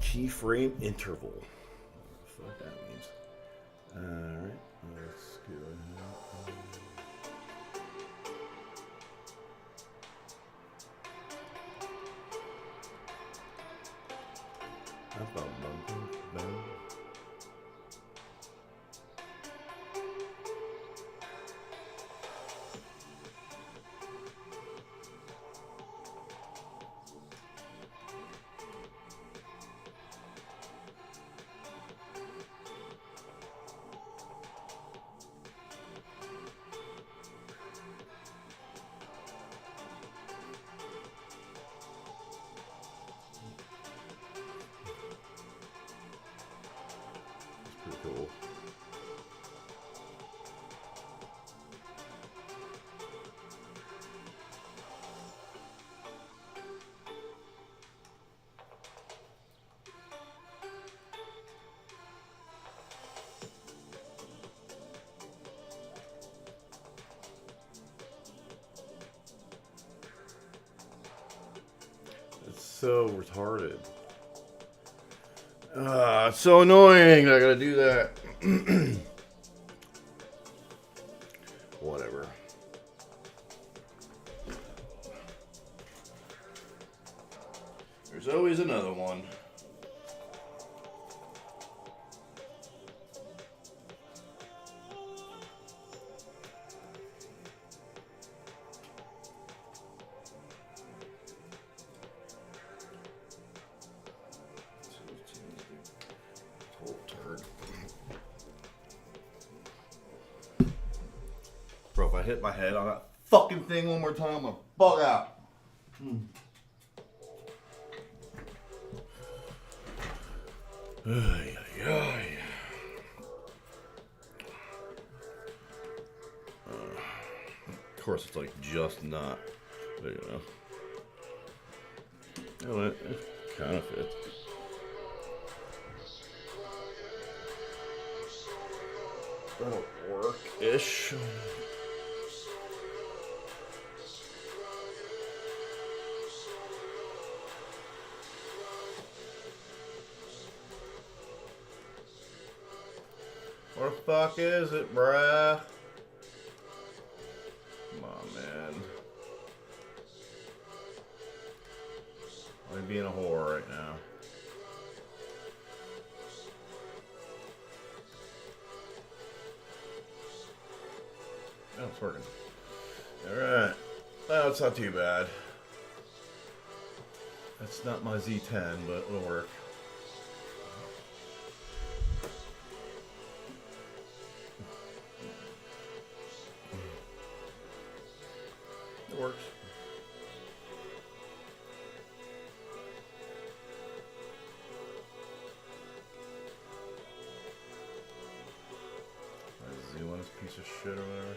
keyframe interval. What the fuck that means. Alright, let's go ahead. Cool. It's so retarded. It's so annoying that I gotta do that. Whatever. There's always another one. Bro, if I hit my head on that fucking thing one more time, I'm gonna bug out. Ay, ay, ay. Of course, it's like just not, but you know, it kind of fits. That'll work-ish. What the fuck is it, bruh? Come on, man. I'm being a whore right now. Oh, it's working. Alright. Well, it's not too bad. That's not my Z10, but it'll work. It works. I zoom on this piece of shit or whatever.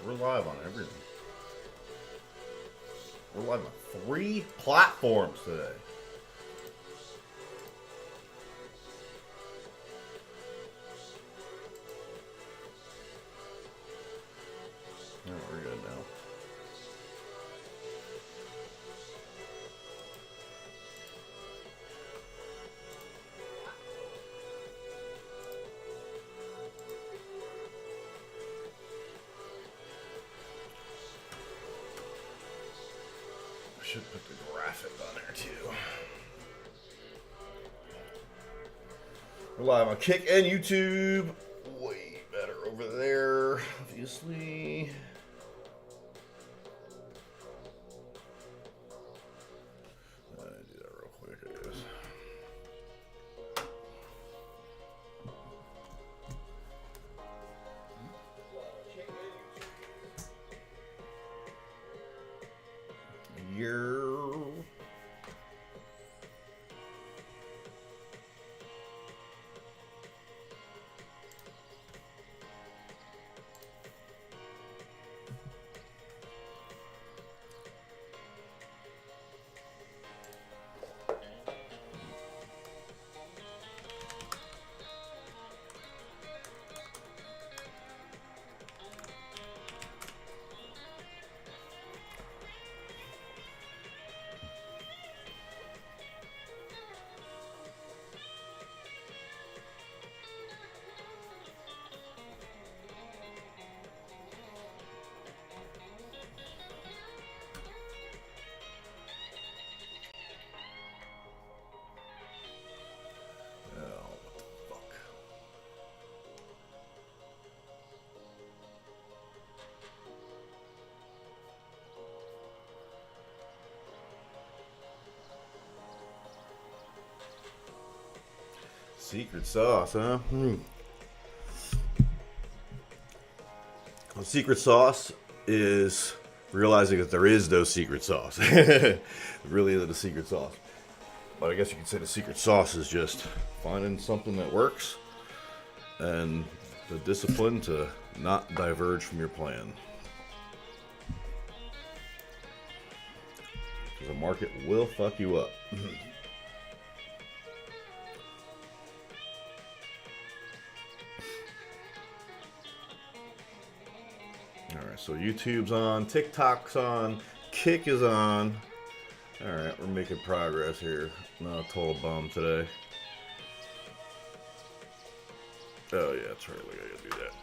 We're live on everything. We're live on 3 platforms today. Oh, we're good now. Should put the graphic on there too. We're live on Kick and YouTube. Way better over there, obviously. Do that real quick, I guess. Secret sauce, huh? Well, secret sauce is realizing that there is no secret sauce. It really isn't a secret sauce. But I guess you could say the secret sauce is just finding something that works and the discipline to not diverge from your plan. Because the market will fuck you up. Alright, so YouTube's on, TikTok's on, Kick is on. Alright, we're making progress here. Not a total bum today. Oh yeah, that's right, we gotta do that.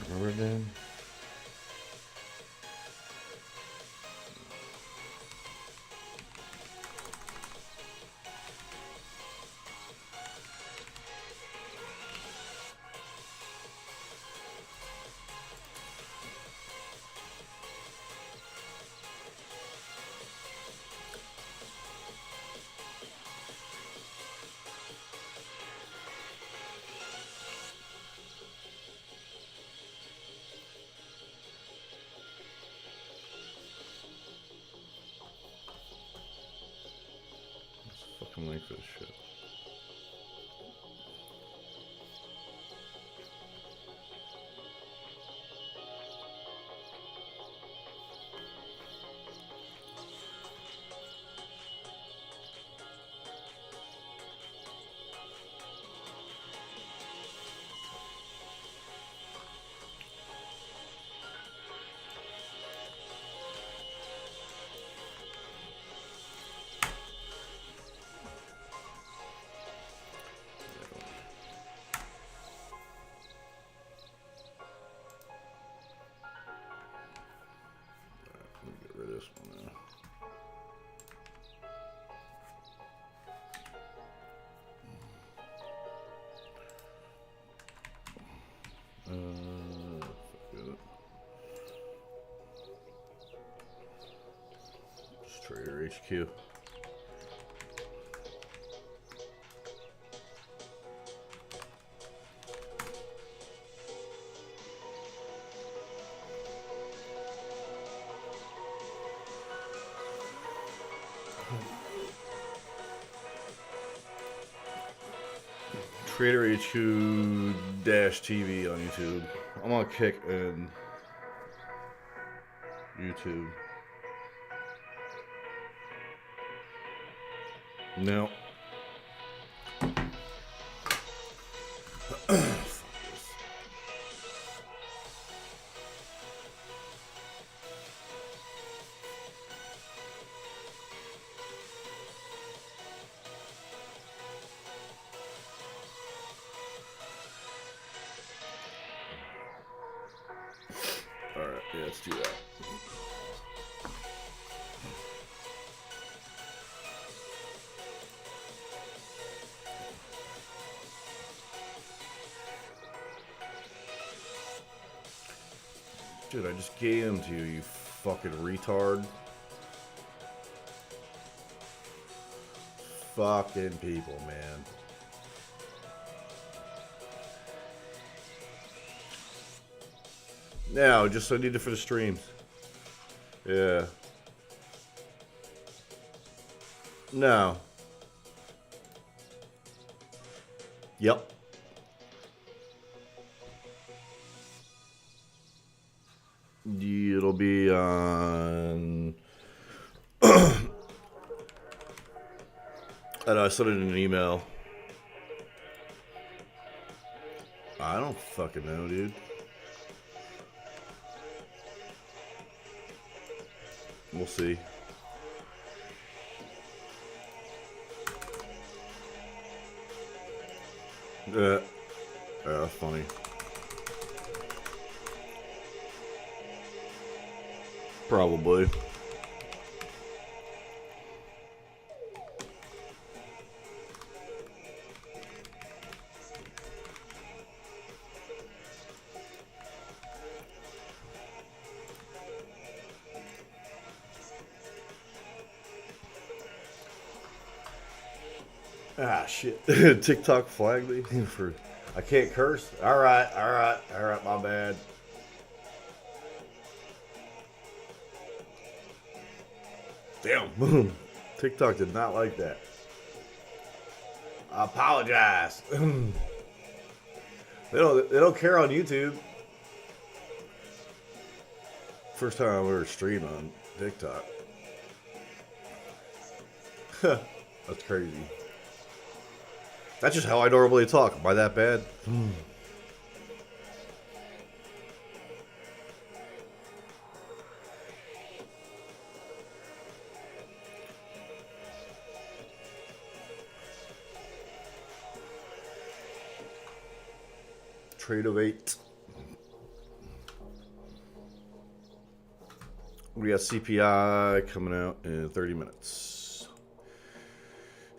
Remember again? Fucking link for this shit. This one now. Just TraderHQ. TraderHQ TV on YouTube. I'm on Kick and YouTube. No. Alright, yeah, let's do that. Dude, I just gave them to you, you fucking retard. Fucking people, man. No, just I need it for the streams. Yeah. No. Yep. It'll be on. I know, I sent it in an email. I don't fucking know, dude. We'll see. Yeah, that's funny. Probably. Ah, shit. TikTok flagged me for... I can't curse. All right, my bad. Damn. TikTok did not like that. I apologize. They don't care on YouTube. First time I ever streamed on TikTok. That's crazy. That's just how I normally talk. Am I that bad? Trade of 8. We got CPI coming out in 30 minutes.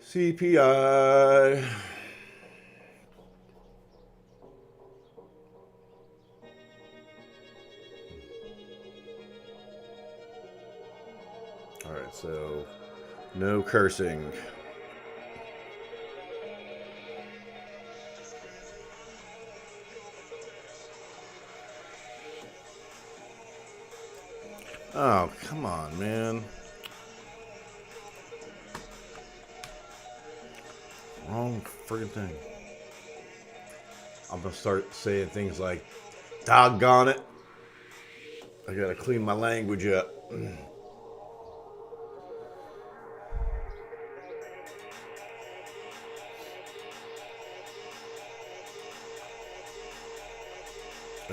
CPI. All right, so no cursing. Oh, come on, man. Wrong friggin' thing. I'm gonna start saying things like, doggone it. I gotta clean my language up.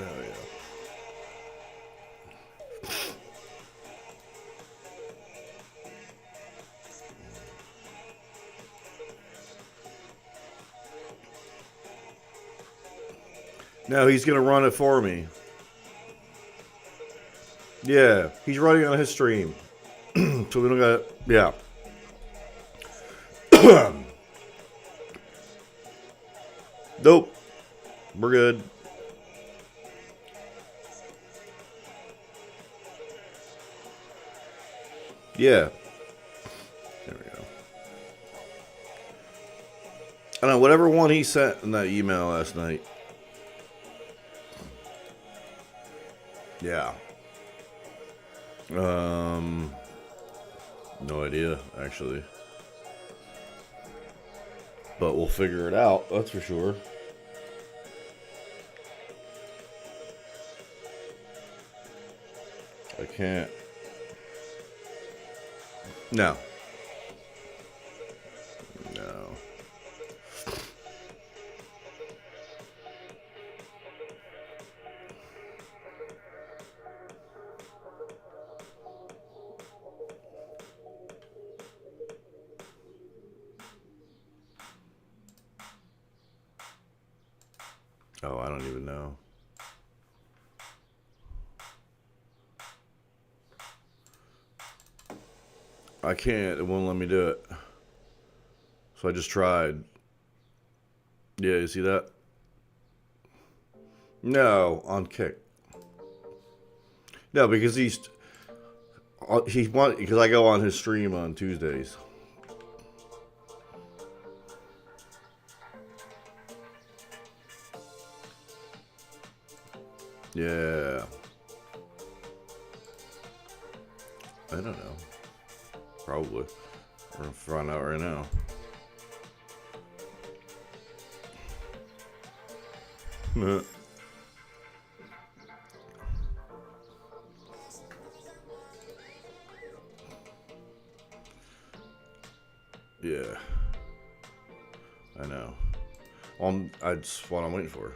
Oh, yeah. No, he's going to run it for me. Yeah, he's running on his stream. So we don't got, yeah. Nope. We're good. Yeah. There we go. I don't know, whatever one he sent in that email last night. Yeah. No idea, actually. But we'll figure it out, that's for sure. I can't. No. No. Oh, I don't even know. I can't. It won't let me do it. So I just tried. Yeah, you see that? No, on Kick. No, because because I go on his stream on Tuesdays. Yeah. I don't know. Probably. We're gonna find out right now. Yeah. I know. That's what I'm waiting for.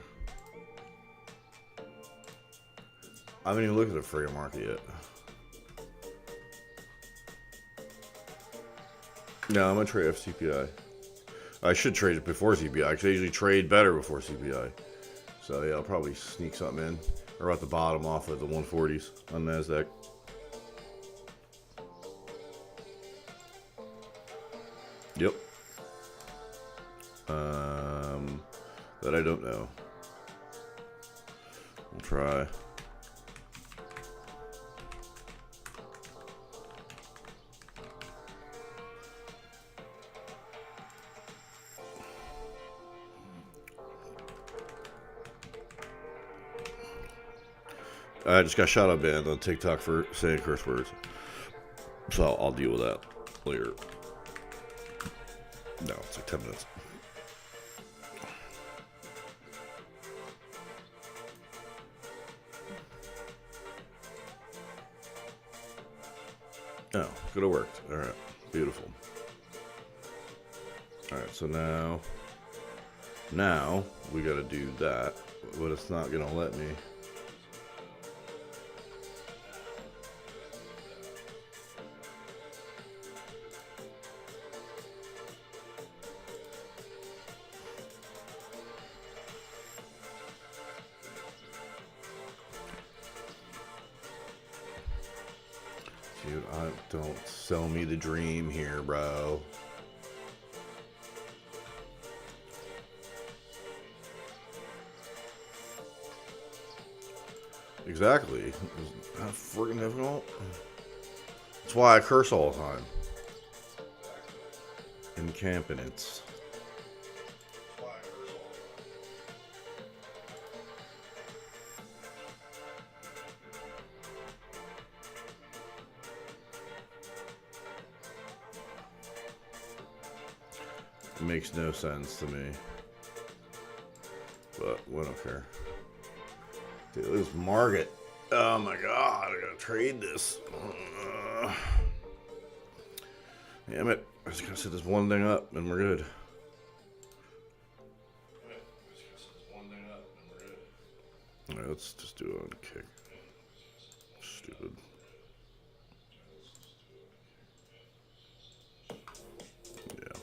I haven't even looked at the free market yet. No, I'm gonna trade FCPI. I should trade it before CPI because I usually trade better before CPI. So yeah, I'll probably sneak something in or at the bottom off of the 140s on Nasdaq. Yep. That I don't know. We'll try. I just got shot up banned on TikTok for saying curse words. So I'll deal with that later. No, it's like 10 minutes. Oh, could have worked. All right, beautiful. All right, so now we got to do that, but it's not gonna let me. Dude, don't sell me the dream here, bro. Exactly. It's not freaking difficult. That's why I curse all the time. Incompetence. It makes no sense to me. But we don't care. Dude, this market. Oh my god, I gotta trade this. Damn it. I just gotta set this one thing up and we're good. Alright, let's just do it on Kick. Stupid. Yeah.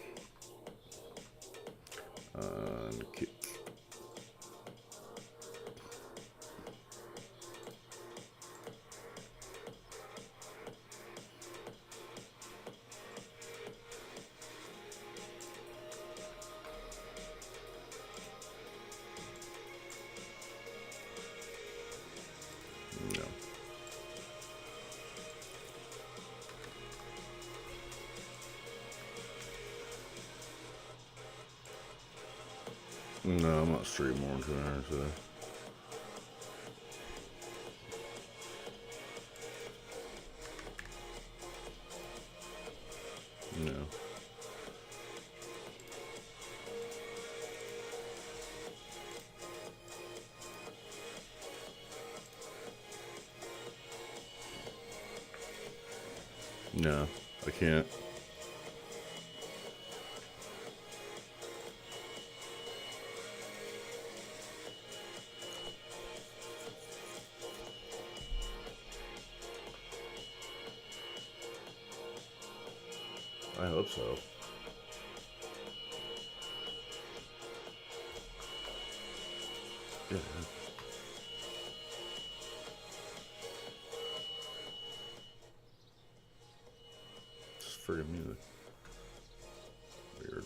On Kick. No, I'm not straight more into there today. No. No, I can't. I hope so. Yeah. Just friggin' music? Weird.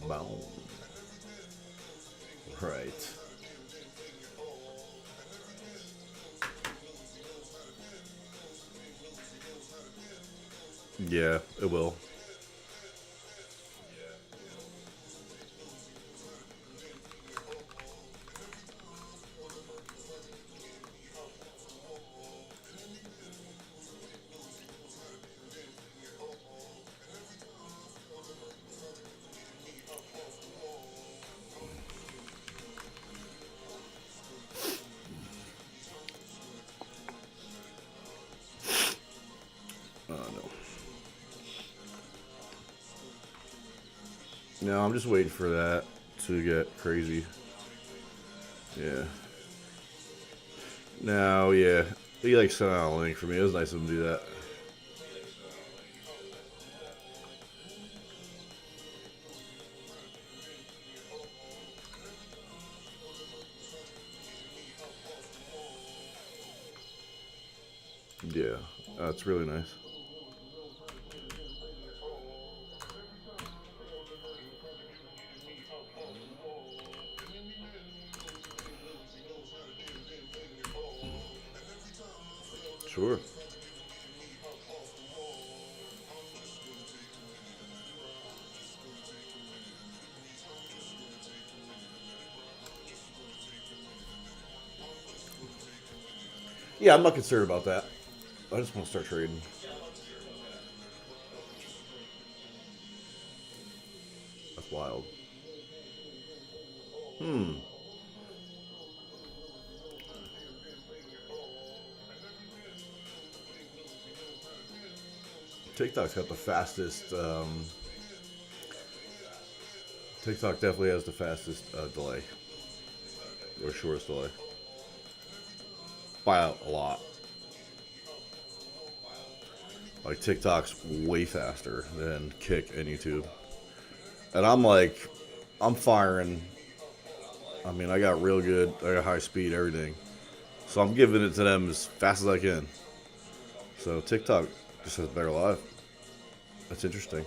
Boom. Right. Yeah, it will. No, I'm just waiting for that to get crazy. Yeah. No, yeah. He like sent out a link for me. It was nice of him to do that. Yeah, that's really nice. Sure. Yeah, I'm not concerned about that. I just want to start trading. That's wild. TikTok's got the fastest. TikTok definitely has the fastest delay, or shortest delay, by a lot. Like TikTok's way faster than Kick and YouTube, and I'm firing. I mean, I got real good. I got high speed, everything. So I'm giving it to them as fast as I can. So TikTok just has better live. That's interesting.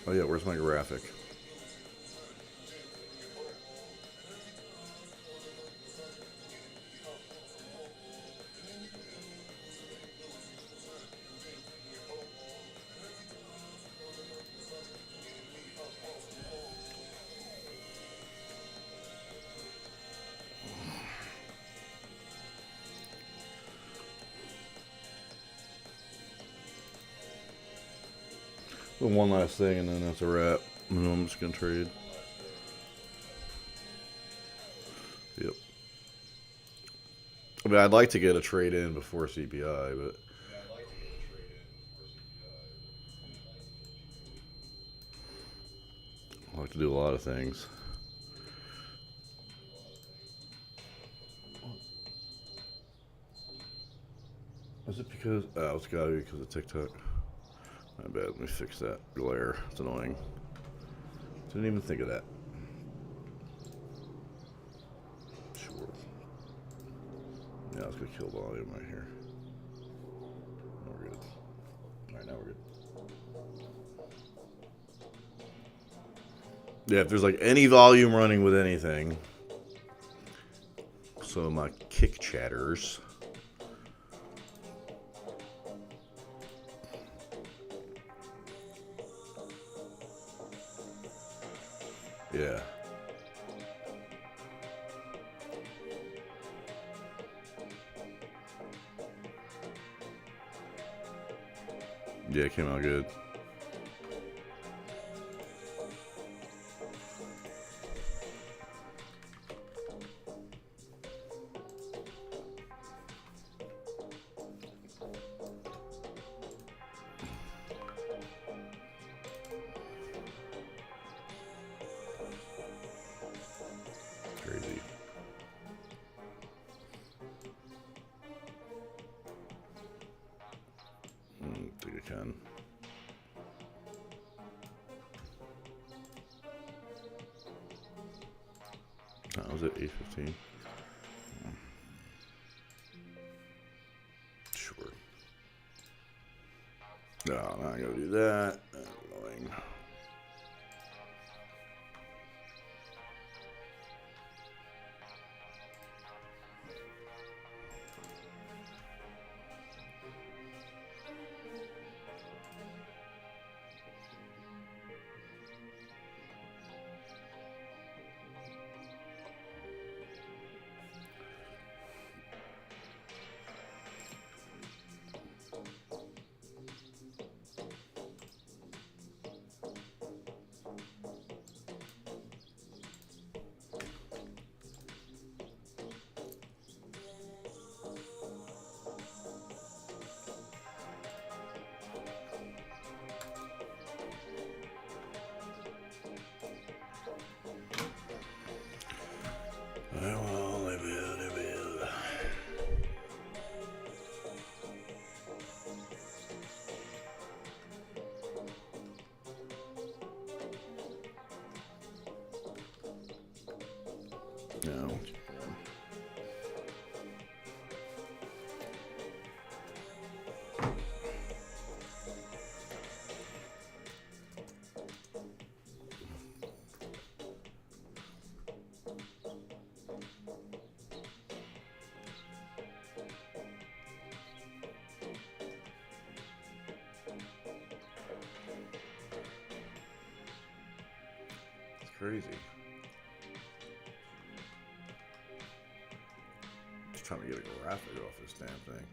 Oh yeah, where's my graphic? One last thing, and then that's a wrap. And I'm just gonna trade. Yep. I mean, I'd like to get a trade in before CPI, but I like to do a lot of things. Is it because? Oh, it's gotta be because of TikTok. My bad. Let me fix that glare. It's annoying. Didn't even think of that. Sure. Yeah, I was gonna kill volume right here. No, we're good. All right, now we're good. Yeah, if there's like any volume running with anything, so my kick chatters. Yeah. Yeah, it came out good. Crazy. I think I can. That was at 8:15. Sure. No, I'm not gonna do that. That's annoying. Well, they will. No. It's crazy. Just trying to get a graphic off this damn thing.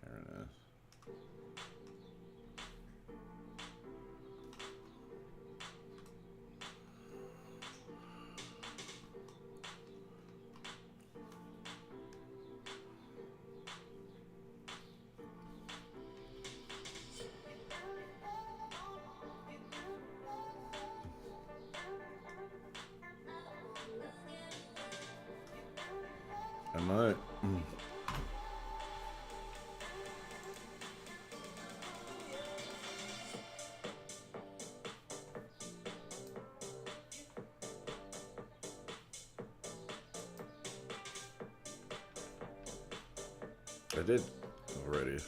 There it is. I might. I did already.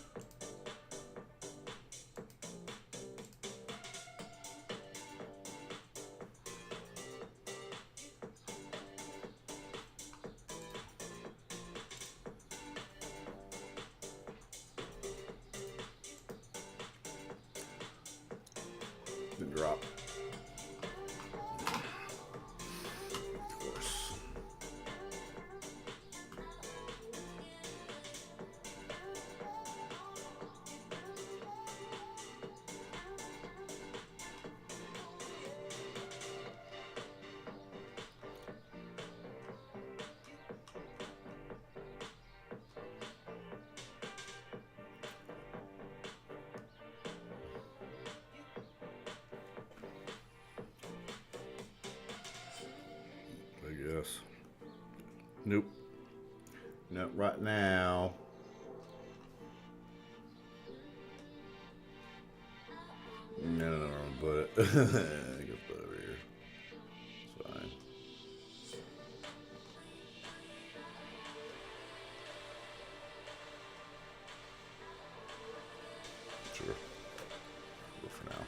Didn't drop. Of course. I guess. Nope. Not right now. No, but I can put it over here. It's fine. Sure. Go for now.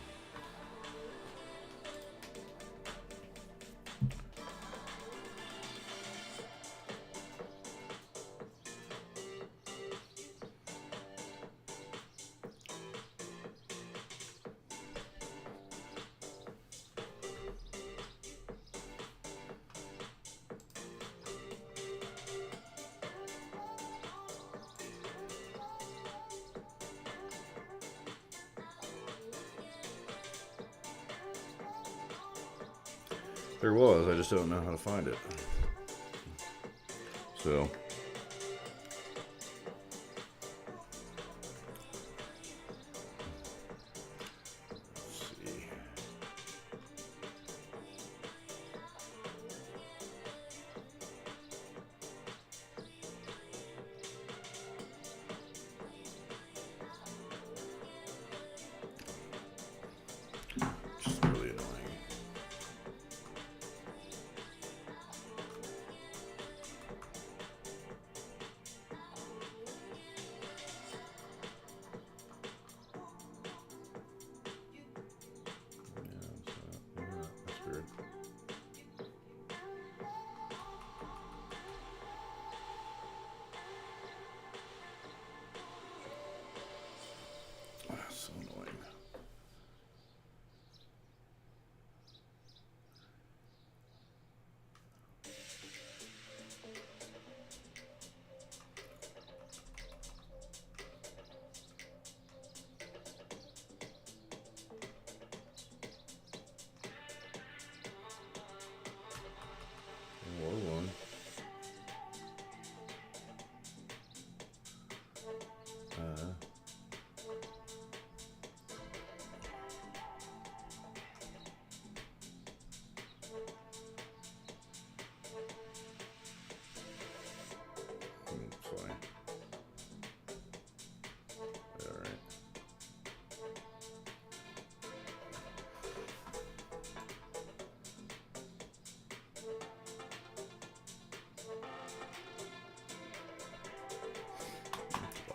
There was, I just don't know how to find it. So. Just really annoying. That's weird. That's so annoying. One. Sorry. All right.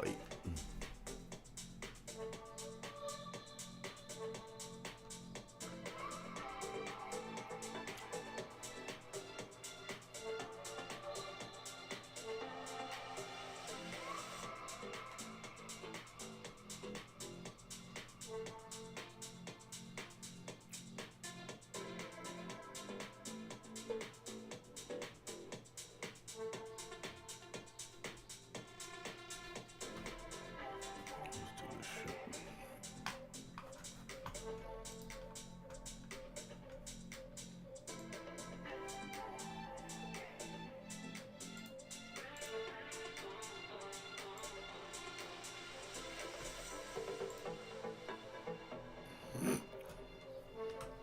Light.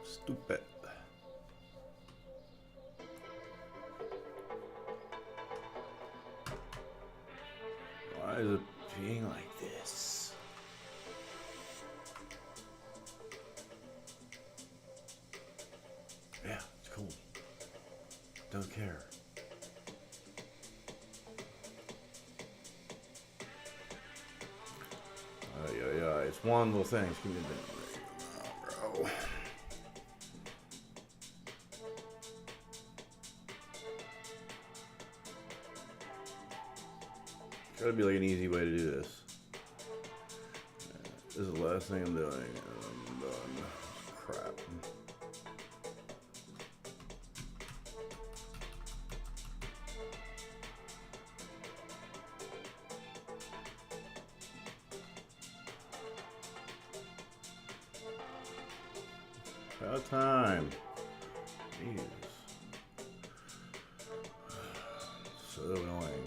Stupid. Why is it being like this? Yeah, it's cool. Don't care. Yeah, it's one little thing. It's gonna be bro. Gotta be like an easy way to do this. This is the last thing I'm doing. I'm done. Crap. About time. Jeez. So annoying.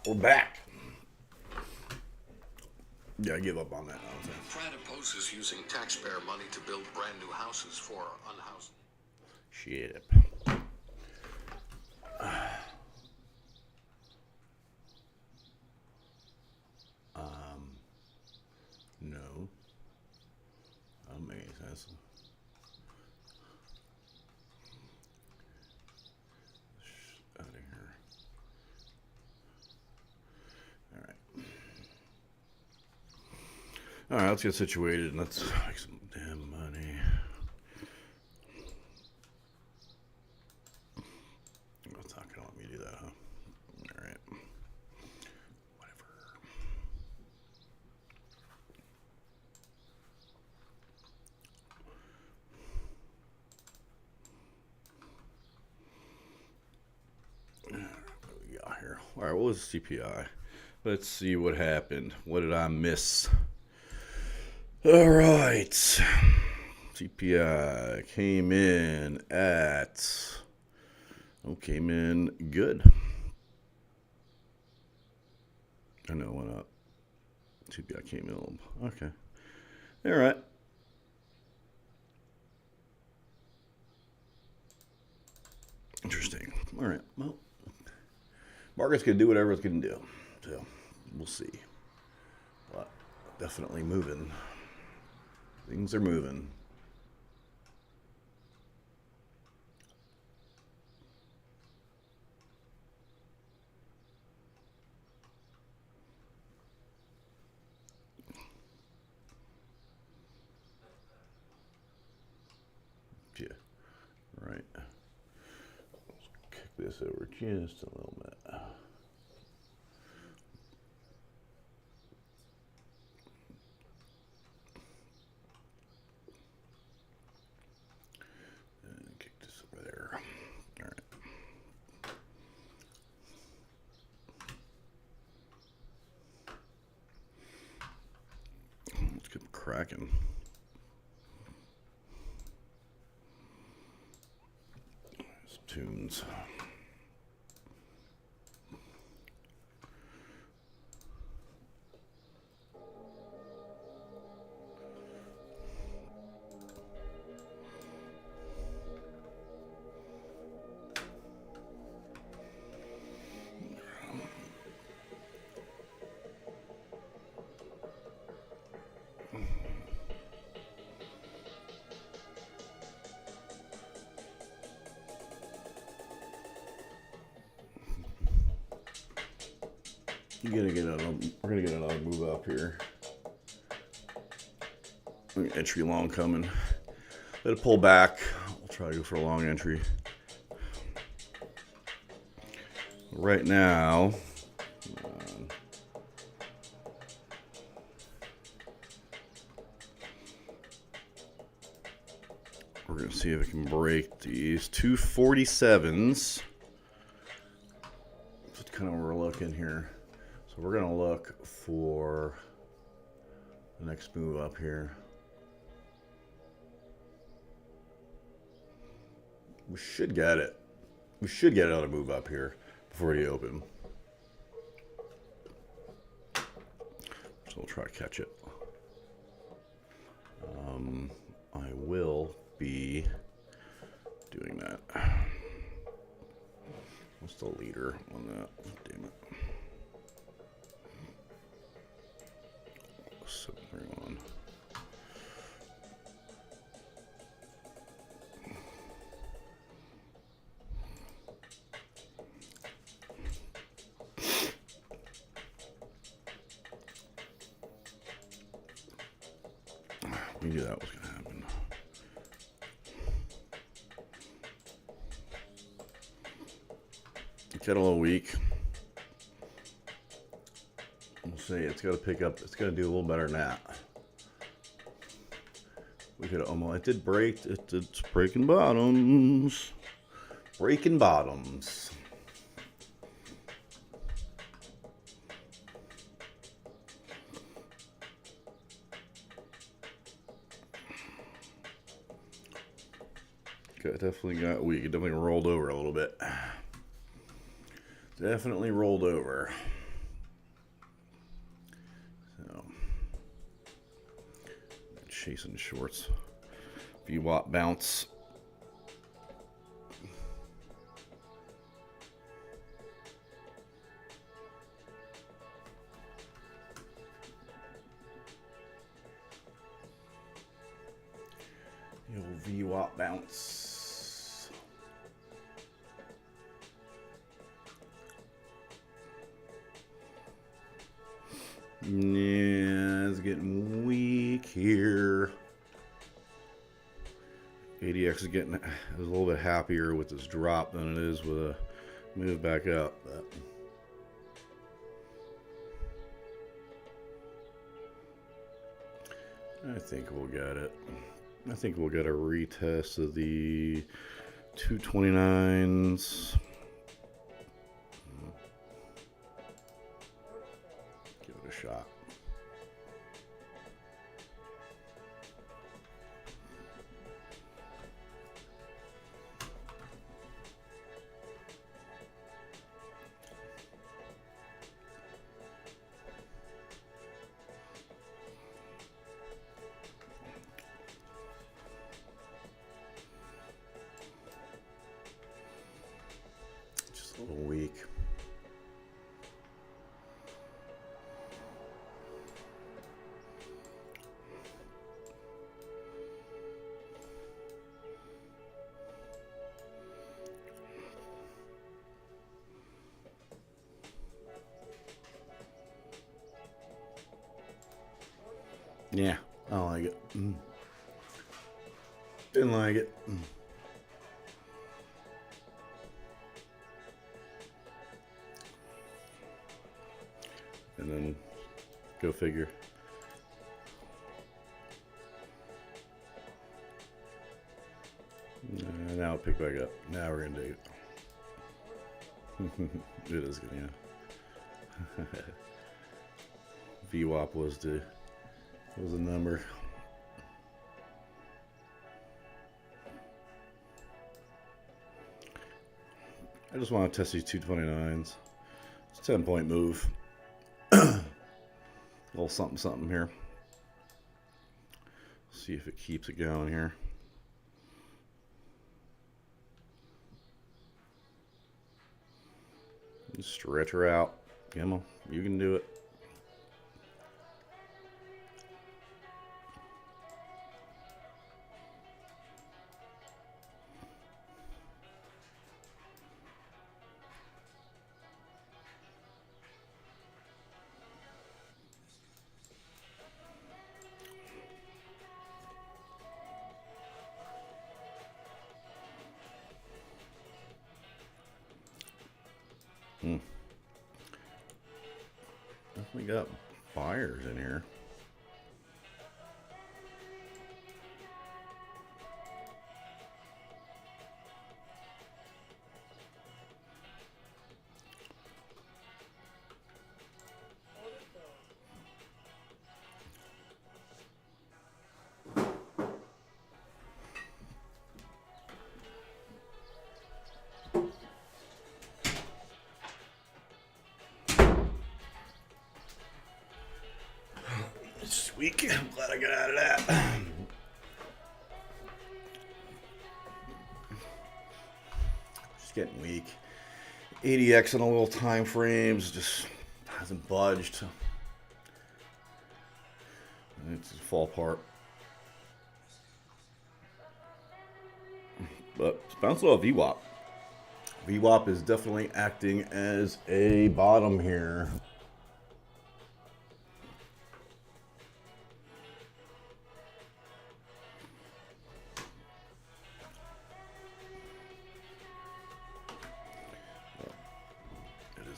We're back. Yeah, I give up on that nonsense. Pratt opposes using taxpayer money to build brand new houses for unhoused. Shit. No. That makes sense. Out of here. All right, let's get situated and let's make some damn money. It's not gonna let me do that, huh? All right. Whatever. What do we got here? All right, what was CPI? Let's see what happened. What did I miss? All right. CPI came in at... came in good. I know it went up. CPI came in. Okay. All right. Interesting. All right. Well, market's going to do whatever it's going to do. So, we'll see. But definitely moving. Things are moving. Yeah. Right. Let's kick this over just a little bit. Cracking. Some tunes. We're gonna get another move up here. Entry long coming. Let it pull back. We'll try to go for a long entry. Right now, we're gonna see if it can break these 247s. That's kind of where we're looking here. So we're gonna look for the next move up here. We should get it. We should get another move up here before the open. So we'll try to catch it. I will be doing that. What's the leader on that? Damn it. 731. We knew that was going to happen. It's got a little weak. We'll see. It's got to pick up. It's got to do a little better than that. We could almost. It did break. It's breaking bottoms. Breaking bottoms. Definitely got weak. It definitely rolled over a little bit. Definitely rolled over. chasing the shorts. VWAP bounce. The old VWAP bounce. Yeah, it's getting weak here. ADX is getting a little bit happier with this drop than it is with a move back up. But I think we'll get it. I think we'll get a retest of the 229s. Give it a shot. Just a little weak. Yeah, I don't like it. Didn't like it. And then go figure. Now it'll pick back up. Now we're gonna do it. It is gonna. Yeah. VWAP was the number. I just want to test these 229s. It's a 10-point move. A little something something here. See if it keeps it going here. Just stretch her out. Come on, you can do it. Definitely got buyers in here. Weak. I'm glad I got out of that. Just getting weak. ADX on a little time frames just hasn't budged. It's just fall apart. But it's bouncing off VWAP. VWAP is definitely acting as a bottom here.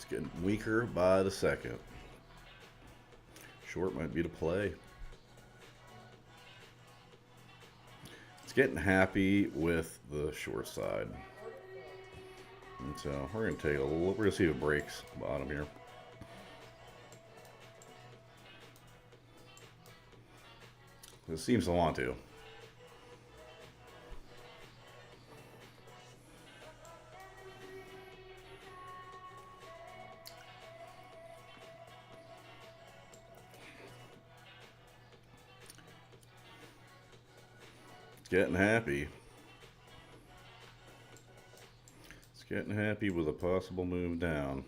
Getting weaker by the second. Short might be the play. It's getting happy with the short side. And so we're going to take a look. We're going to see if it breaks bottom here. It seems to want to. getting happy. It's getting happy with a possible move down.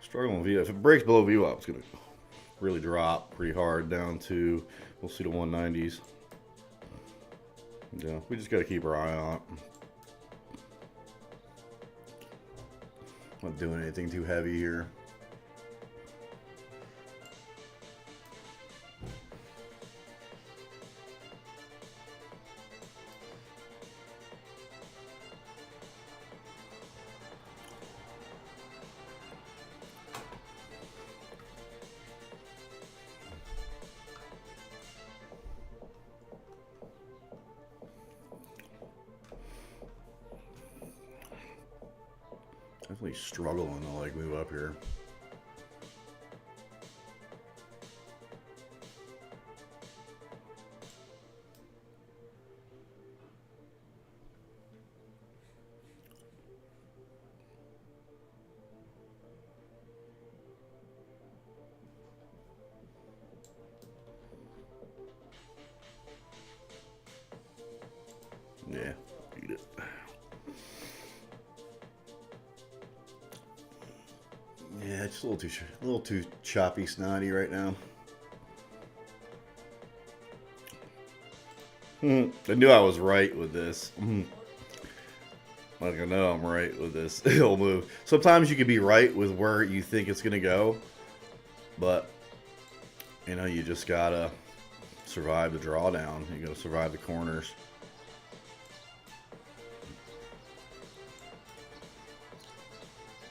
Struggling VWAP. If it breaks below VWAP, it's going to really drop pretty hard down to, we'll see the 190s. Yeah, we just got to keep our eye on it. Not doing anything too heavy here. Definitely struggling to like move up here. Yeah, eat it. Yeah, it's a little too choppy, snotty right now. I knew I was right with this. Like I know I'm right with this. It'll move. Sometimes you can be right with where you think it's gonna go, but you know you just gotta survive the drawdown. You gotta survive the corners.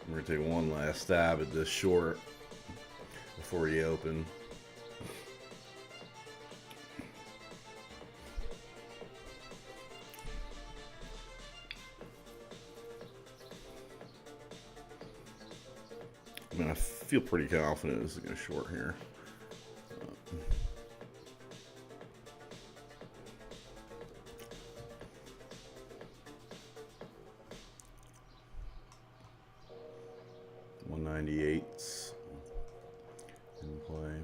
We're gonna take one last stab at this short before you open. I mean, I feel pretty confident this is gonna short here. 198s in play.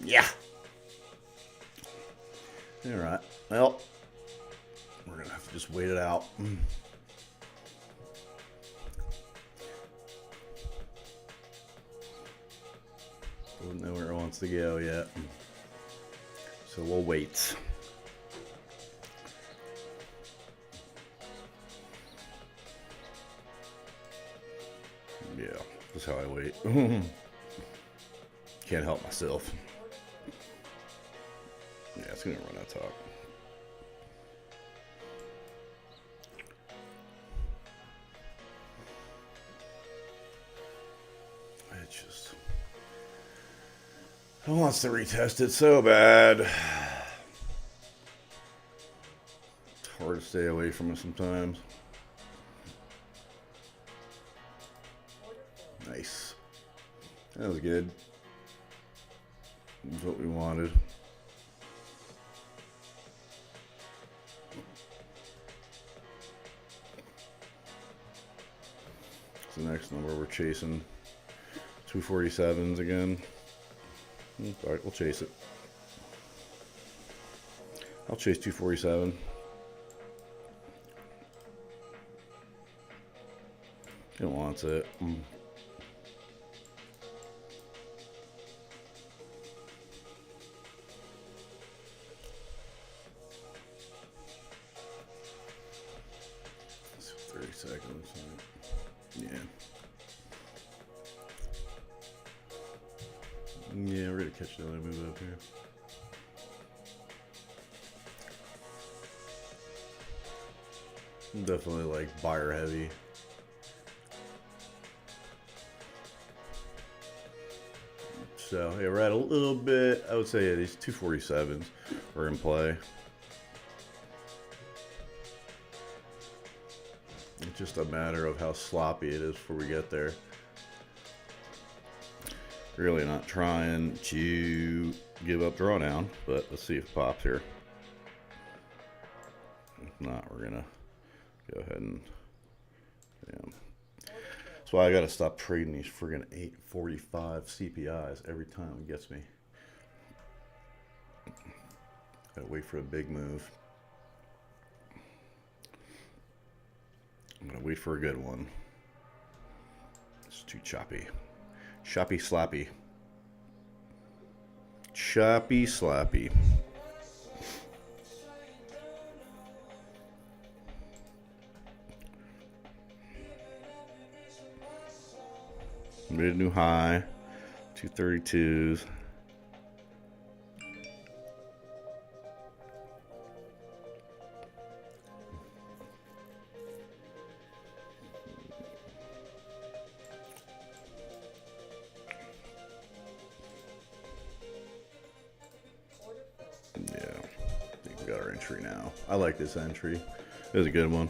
Yeah. All right. Well, we're going to have to just wait it out. Doesn't know where it wants to go yet. So we'll wait. Yeah, that's how I wait. Can't help myself. Yeah, it's gonna run out top. It just wants to retest it so bad. It's hard to stay away from it sometimes. Nice. That was good. That's what we wanted. It's the next number we're chasing. 247s again. All right, we'll chase it. I'll chase 247. It wants it. Let's see, 30 seconds. Yeah. Yeah, we're gonna catch another move up here. I'm definitely like buyer heavy. So yeah, we're at a little bit. I would say these 247s are in play. It's just a matter of how sloppy it is before we get there. Really not trying to give up drawdown, but let's see if it pops here. If not, we're gonna go ahead and that's why I gotta stop trading these friggin' 845 CPIs every time it gets me. Gotta wait for a big move. I'm gonna wait for a good one. It's too choppy. Choppy slappy. Choppy slappy. Made a new high. 232s. Yeah, I think we got our entry now. I like this entry. It was a good one.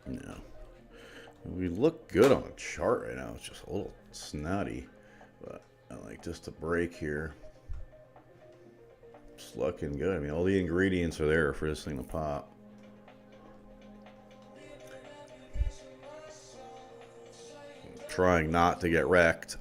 Yeah. We look good on the chart right now. It's just a little snotty, but I like just a break here. It's looking good. I mean, all the ingredients are there for this thing to pop. Trying not to get wrecked.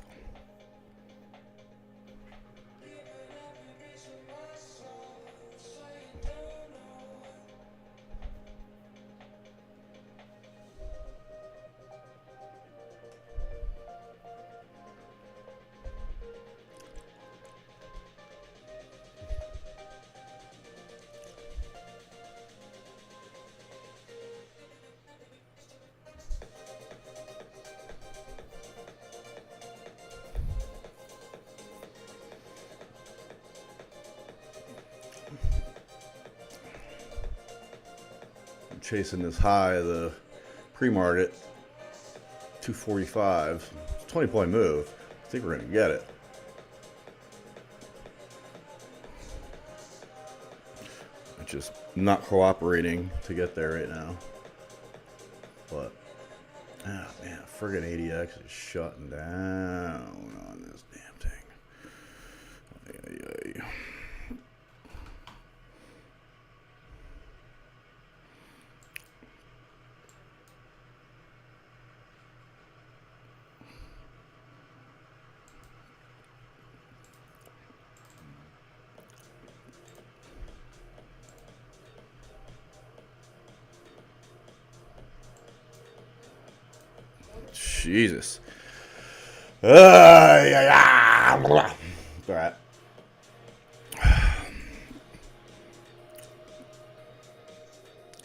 Chasing this high of the pre-market 245. It's a 20-point move. I think we're going to get it. It's just not cooperating to get there right now. But ah man, friggin' ADX is shutting down on this damn thing. Ay, ay, ay. Jesus. All right.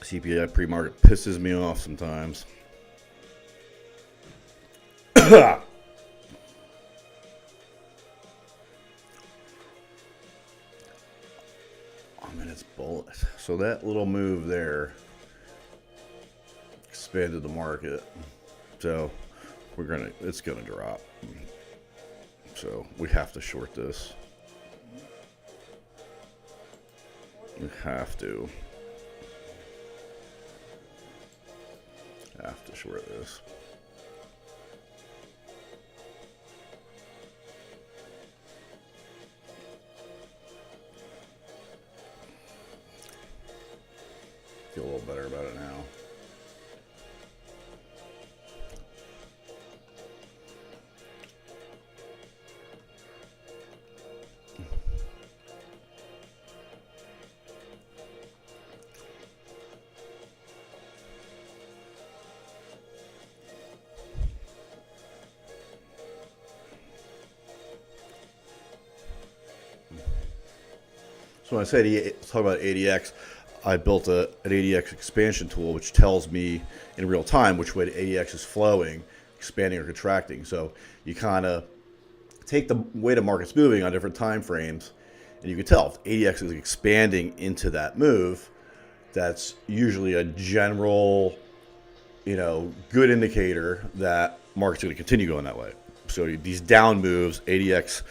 CPI pre-market pisses me off sometimes. I mean, it's bullet. So that little move there expanded the market. So it's gonna drop. So we have to short this. We have to short this. Feel a little better about it now. So when I say talk about ADX, I built an ADX expansion tool which tells me in real time which way the ADX is flowing, expanding or contracting. So you kind of take the way the market's moving on different time frames And you can tell if ADX is expanding into that move, that's usually a general, good indicator that market's going to continue going that way. So these down moves, ADX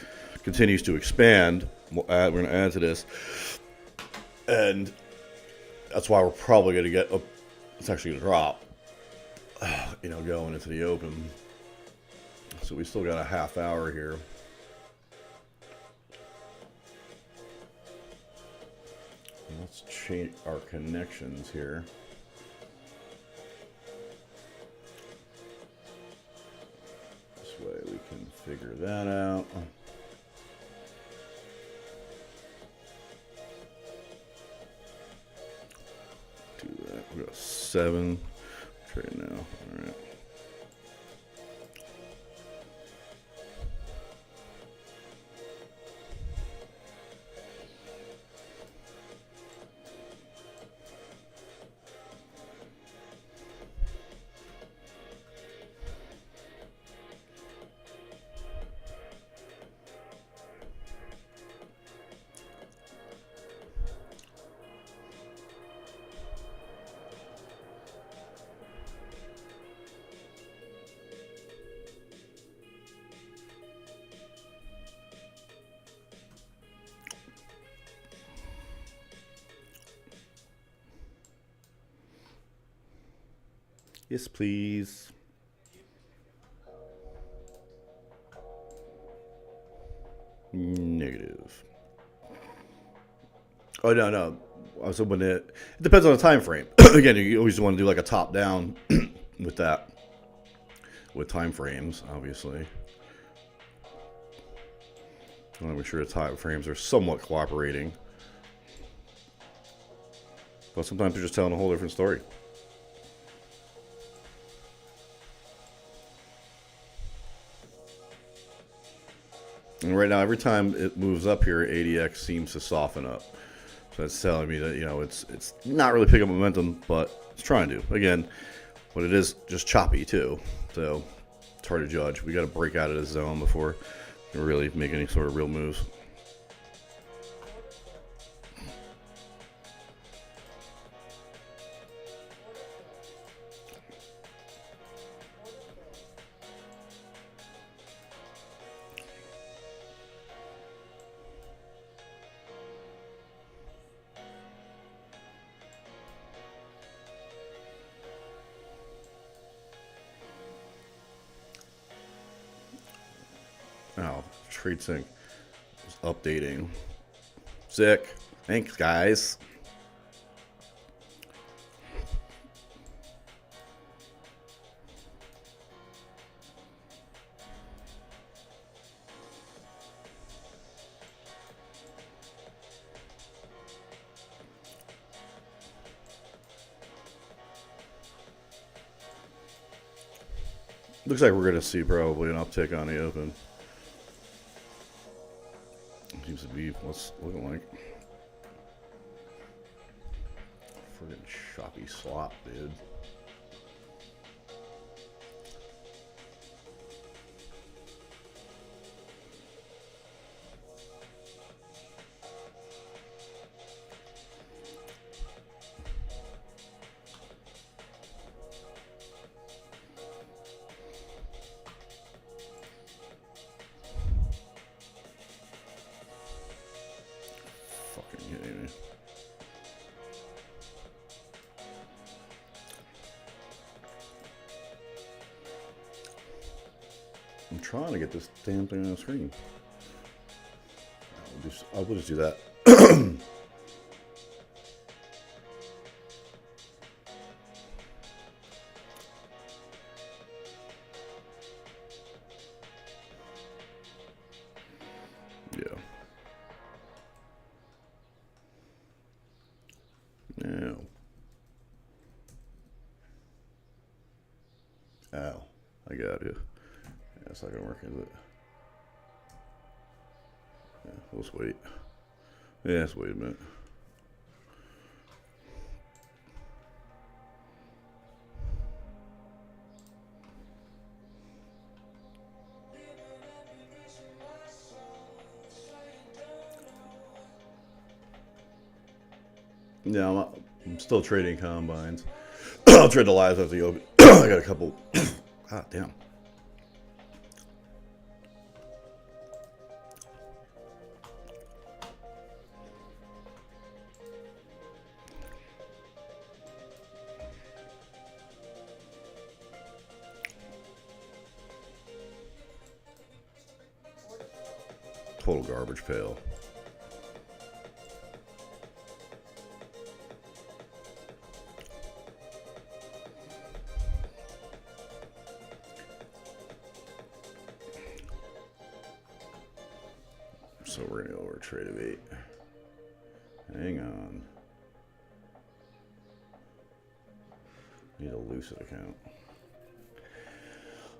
continues to expand. We're going to add to this. And that's why we're probably going to get, it's actually going to drop, going into the open. So we still got a half hour here. Let's change our connections here. This way we can figure that out. Do that. We got 7 trade now. All right. Yes, please. Negative. Oh, no. I was hoping it depends on the time frame. Again, you always want to do like a top down with that, with time frames, obviously. I want to make sure the time frames are somewhat cooperating. But sometimes they're just telling a whole different story. And right now, every time it moves up here, ADX seems to soften up. So that's telling me that, it's not really picking up momentum, but it's trying to. Again, but it is just choppy too. So it's hard to judge. We got to break out of this zone before we really make any sort of real moves. Oh, TradeSync is updating. Sick. Thanks, guys. Looks like we're going to see probably an uptick on the open. Seems to be what's looking like. Friggin' choppy slop, dude. I'm trying to get this damn thing on the screen. I'll just do that. Yeah. Now. Ow. I got you. That's not gonna work, is it? Yeah, let's wait. Yeah, let's wait a minute. No, I'm still trading combines. I'll trade the lives after the open. I got a couple. Ah, damn. Total garbage pail. So we're gonna go over trade of 8. Hang on. Need a Lucid account.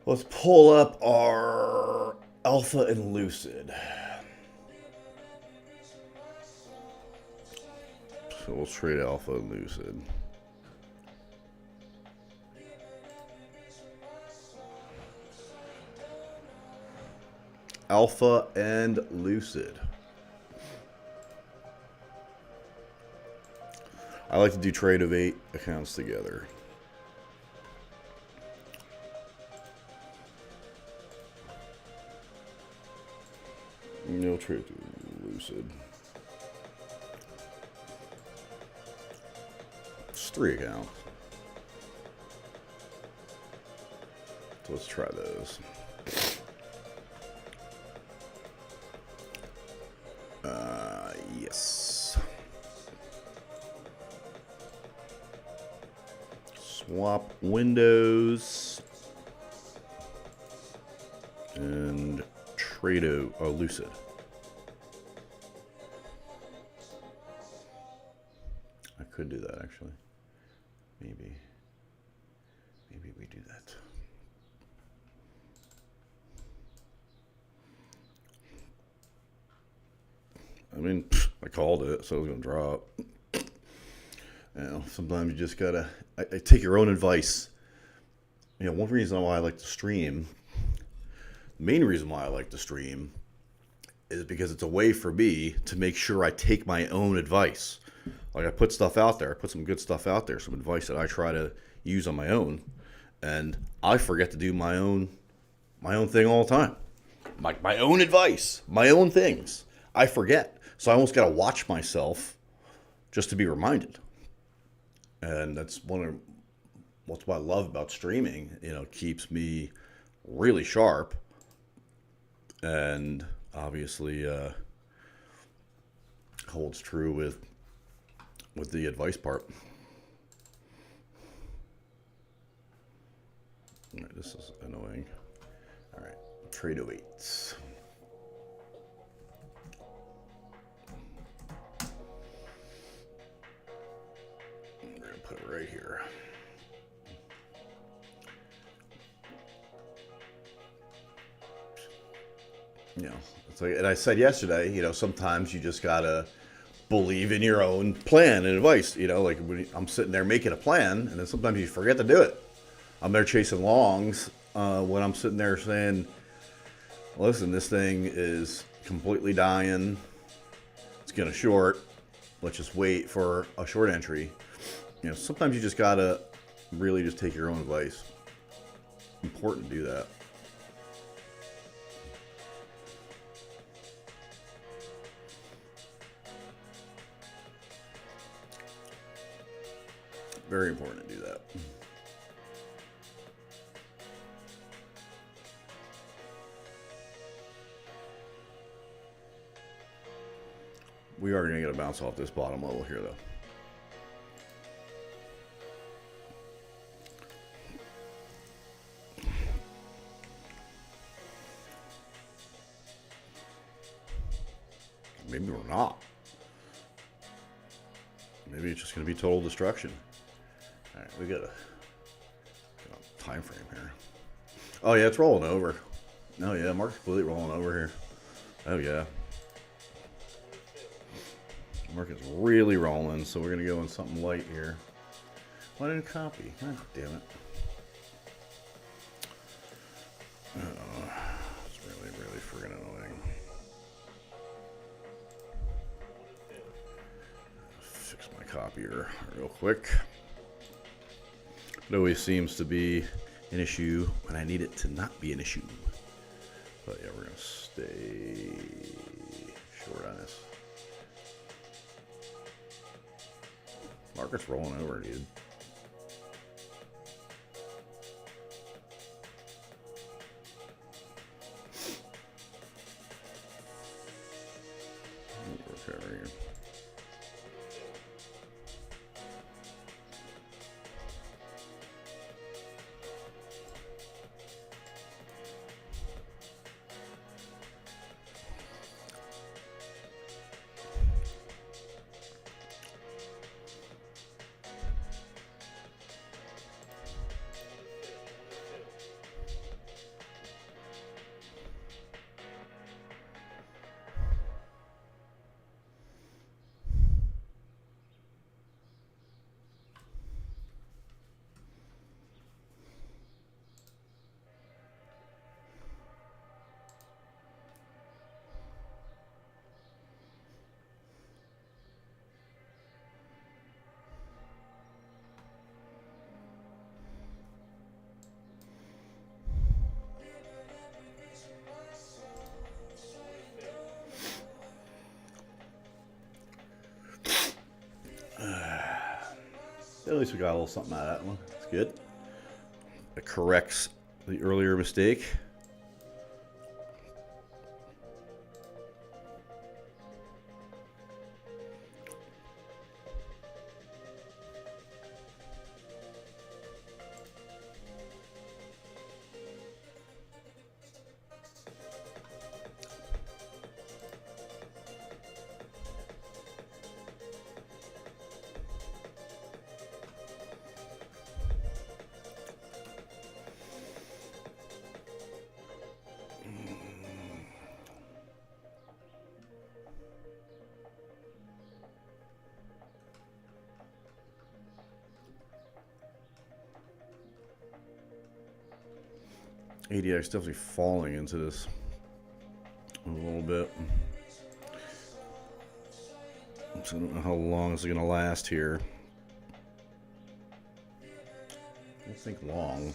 Let's pull up our Alpha and Lucid. So we'll trade Alpha and Lucid. Alpha and Lucid. I like to do trade of 8 accounts together. No trade to Lucid. It's 3 accounts. So let's try those. Yes. Swap windows and Trado Lucid. I could do that actually. Maybe we do that. I mean, I called it, so it was going to drop. You know, sometimes you just got to I take your own advice. You know, one reason why I like to stream, the main reason why I like to stream is because it's a way for me to make sure I take my own advice. Like I put stuff out there, I put some good stuff out there, some advice that I try to use on my own, and I forget to do my own thing all the time. My own advice, my own things. I forget. So I almost got to watch myself just to be reminded. And that's what's what I love about streaming. You know, it keeps me really sharp, and obviously holds true with the advice part. All right, this is annoying. All right, trade of 8s. Put it right here. You know, it's like, and I said yesterday, you know, sometimes you just gotta believe in your own plan and advice. You know, like when I'm sitting there making a plan, and then sometimes you forget to do it. I'm there chasing longs when I'm sitting there saying, "Listen, this thing is completely dying. It's gonna short. Let's just wait for a short entry." You know, sometimes you just gotta really just take your own advice. Important to do that. Very important to do that. We are going to get a bounce off this bottom level here, though. Maybe we're not. Maybe it's just going to be total destruction. All right, we got a time frame here. Oh yeah, it's rolling over. Oh yeah, market's completely rolling over here. Oh yeah. Market's really rolling, so we're going to go in something light here. Why didn't it copy? God damn it. It's really, really friggin' annoying. Fix my copy here real quick. It always seems to be an issue when I need it to not be an issue. But yeah, we're going to stay short on this. Market's rolling over, dude. Okay, right here. At least we got a little something out of that one. It's good. It corrects the earlier mistake. ADX definitely falling into this a little bit. So I don't know how long is it going to last here. I don't think long.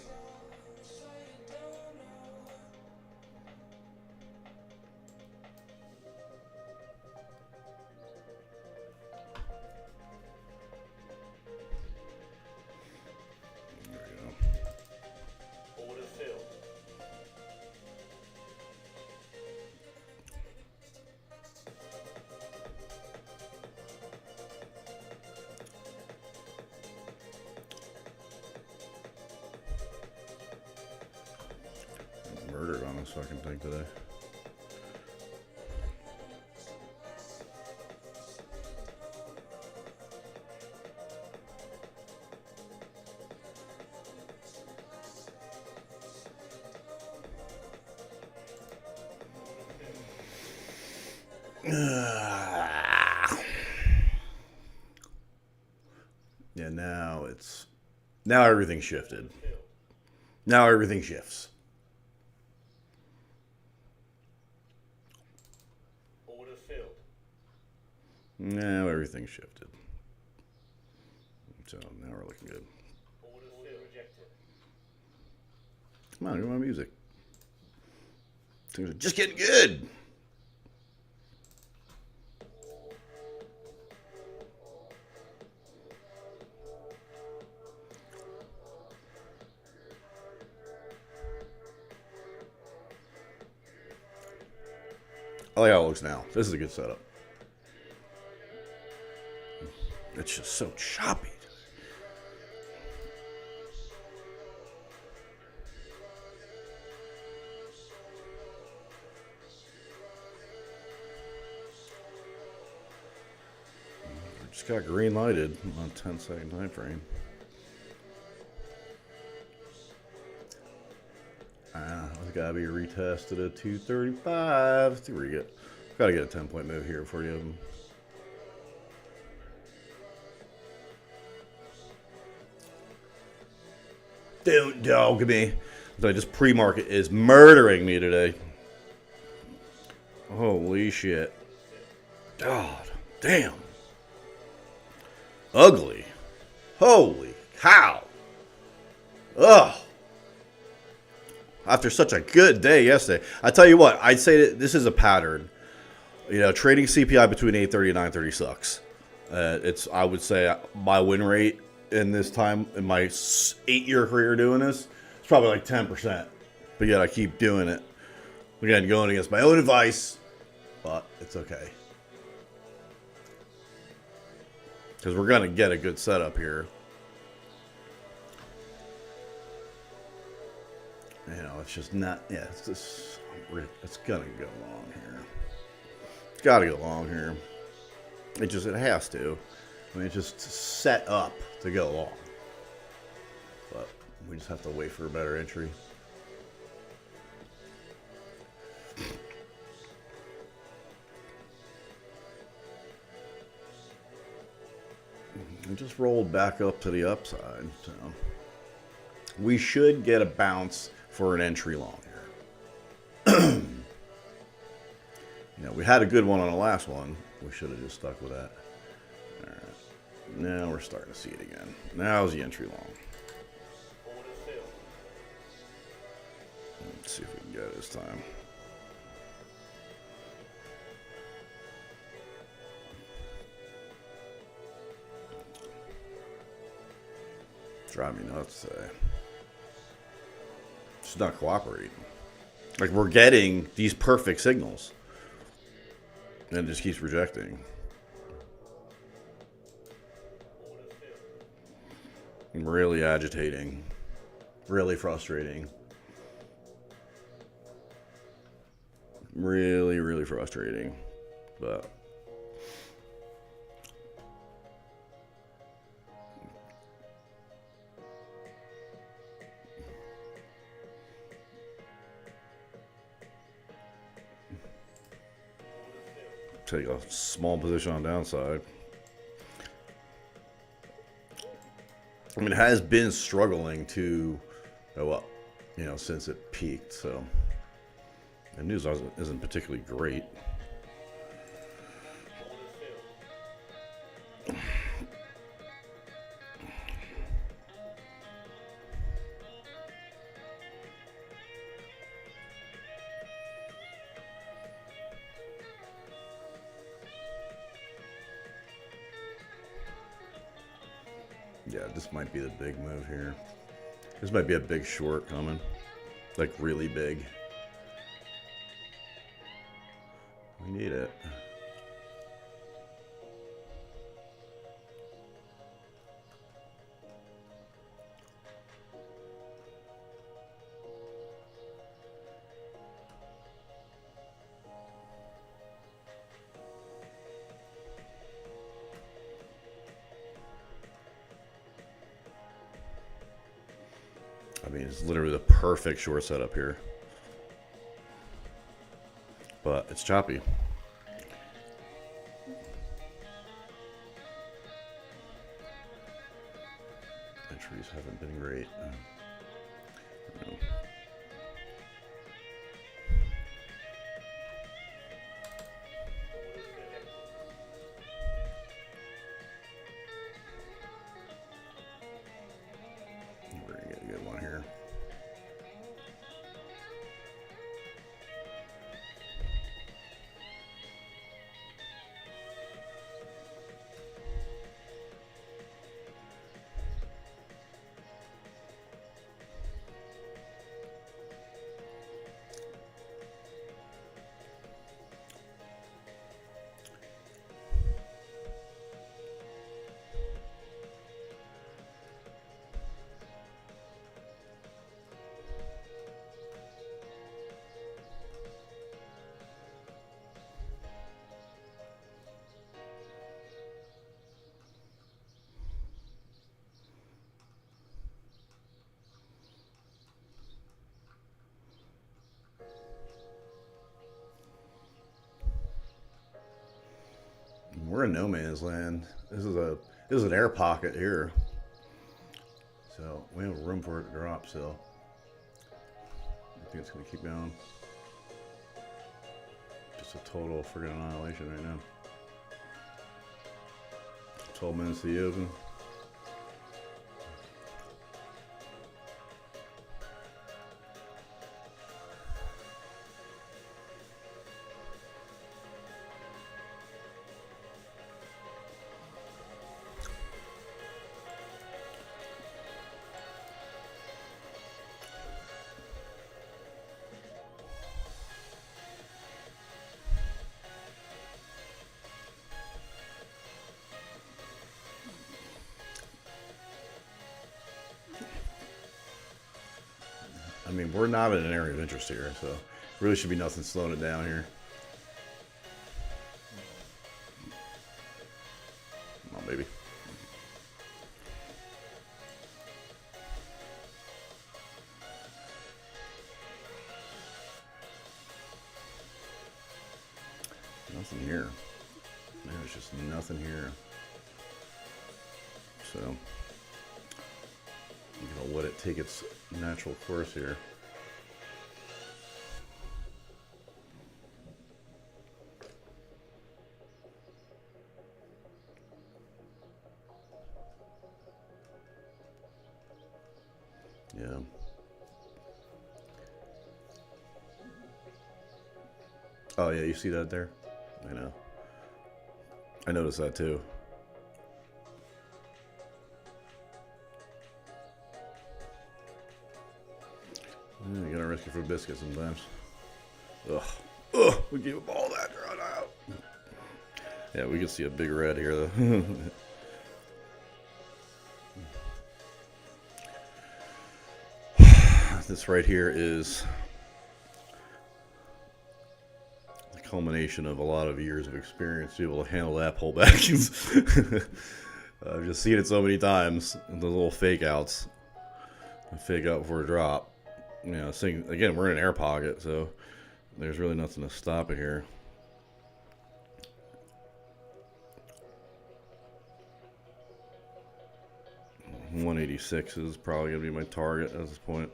Murdered on this fucking thing today. Yeah, now everything shifted. Now everything shifts. Now everything shifted. So now we're looking good. Come on, give me my music. Things are just getting good. I like how it looks now. This is a good setup. It's just so choppy. Just got green lighted on 10-second time frame. It's got to be retested at 235. Let's see where you get. Got to get a 10-point move here before you have them. Don't dog me. Just pre-market is murdering me today. Holy shit. God damn. ugly. Holy cow. Ugh. After such a good day yesterday. I tell you what, I'd say that this is a pattern. You know, trading CPI between 830 and 930 sucks. I would say my win rate in this time, in my 8-year career doing this, it's probably like 10%. But yet I keep doing it. Again, going against my own advice, but it's okay. Because we're going to get a good setup here. You know, it's just not, yeah, it's just, it's going to go long here. It's got to go long here. It has to. I mean, it's just set up to go long. But we just have to wait for a better entry. We just rolled back up to the upside, so we should get a bounce for an entry long here. You know, we had a good one on the last one. We should have just stuck with that. All right. Now we're starting to see it again. Now's the entry long. Let's see if we can get it this time. Drive me nuts today. It's not cooperating. Like, we're getting these perfect signals. And it just keeps rejecting. Really agitating. Really frustrating. Really, really frustrating. But take a small position on downside. I mean, it has been struggling to go up, you know, since it peaked. So the news isn't particularly great. Yeah, this might be the big move here. This might be a big short coming. Like, really big. We need it. I mean, it's literally the perfect short setup here. But it's choppy. Entries haven't been great. No. We're going to get a good one here. We're in no man's land. This is an air pocket here. So we have room for it to drop still. I think it's gonna keep going. Just a total friggin' annihilation right now. 12 minutes to the open. I mean, we're not in an area of interest here, so really should be nothing slowing it down here. Well, maybe. Nothing here. There's just nothing here. So I'm gonna let it take its natural course here. Yeah. Oh yeah, you see that there? I know. I noticed that too. Yeah, you gotta risk it for a biscuit sometimes. Ugh. Ugh! We gave up all that drawn out. Yeah, we can see a big red here though. This right here is the culmination of a lot of years of experience to be able to handle that pullback. I've just seen it so many times. The little fake outs. Fake out before a drop. You know, again, we're in an air pocket, so there's really nothing to stop it here. $186 is probably gonna be my target at this point.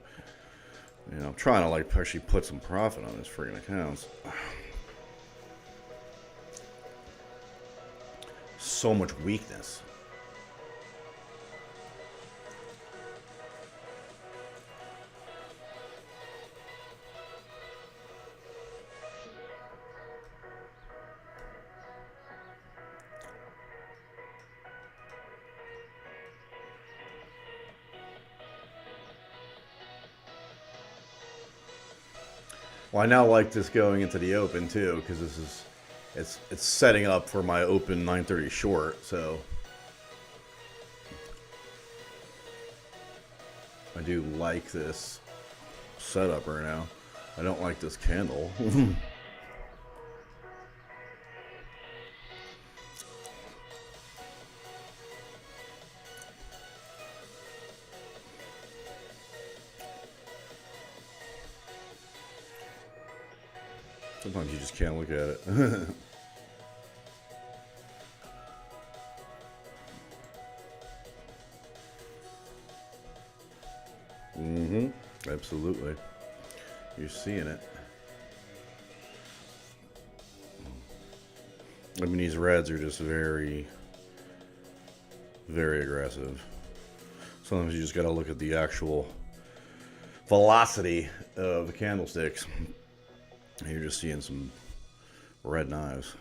You know, I'm trying to like actually put some profit on this freaking accounts. So much weakness. Well, I now like this going into the open too, because this is it's setting up for my open 930 short. So I do like this setup right now. I don't like this candle. Sometimes you just can't look at it. Mm-hmm. Absolutely. You're seeing it. I mean, these reds are just very, very aggressive. Sometimes you just got to look at the actual velocity of the candlesticks. And you're just seeing some red knives.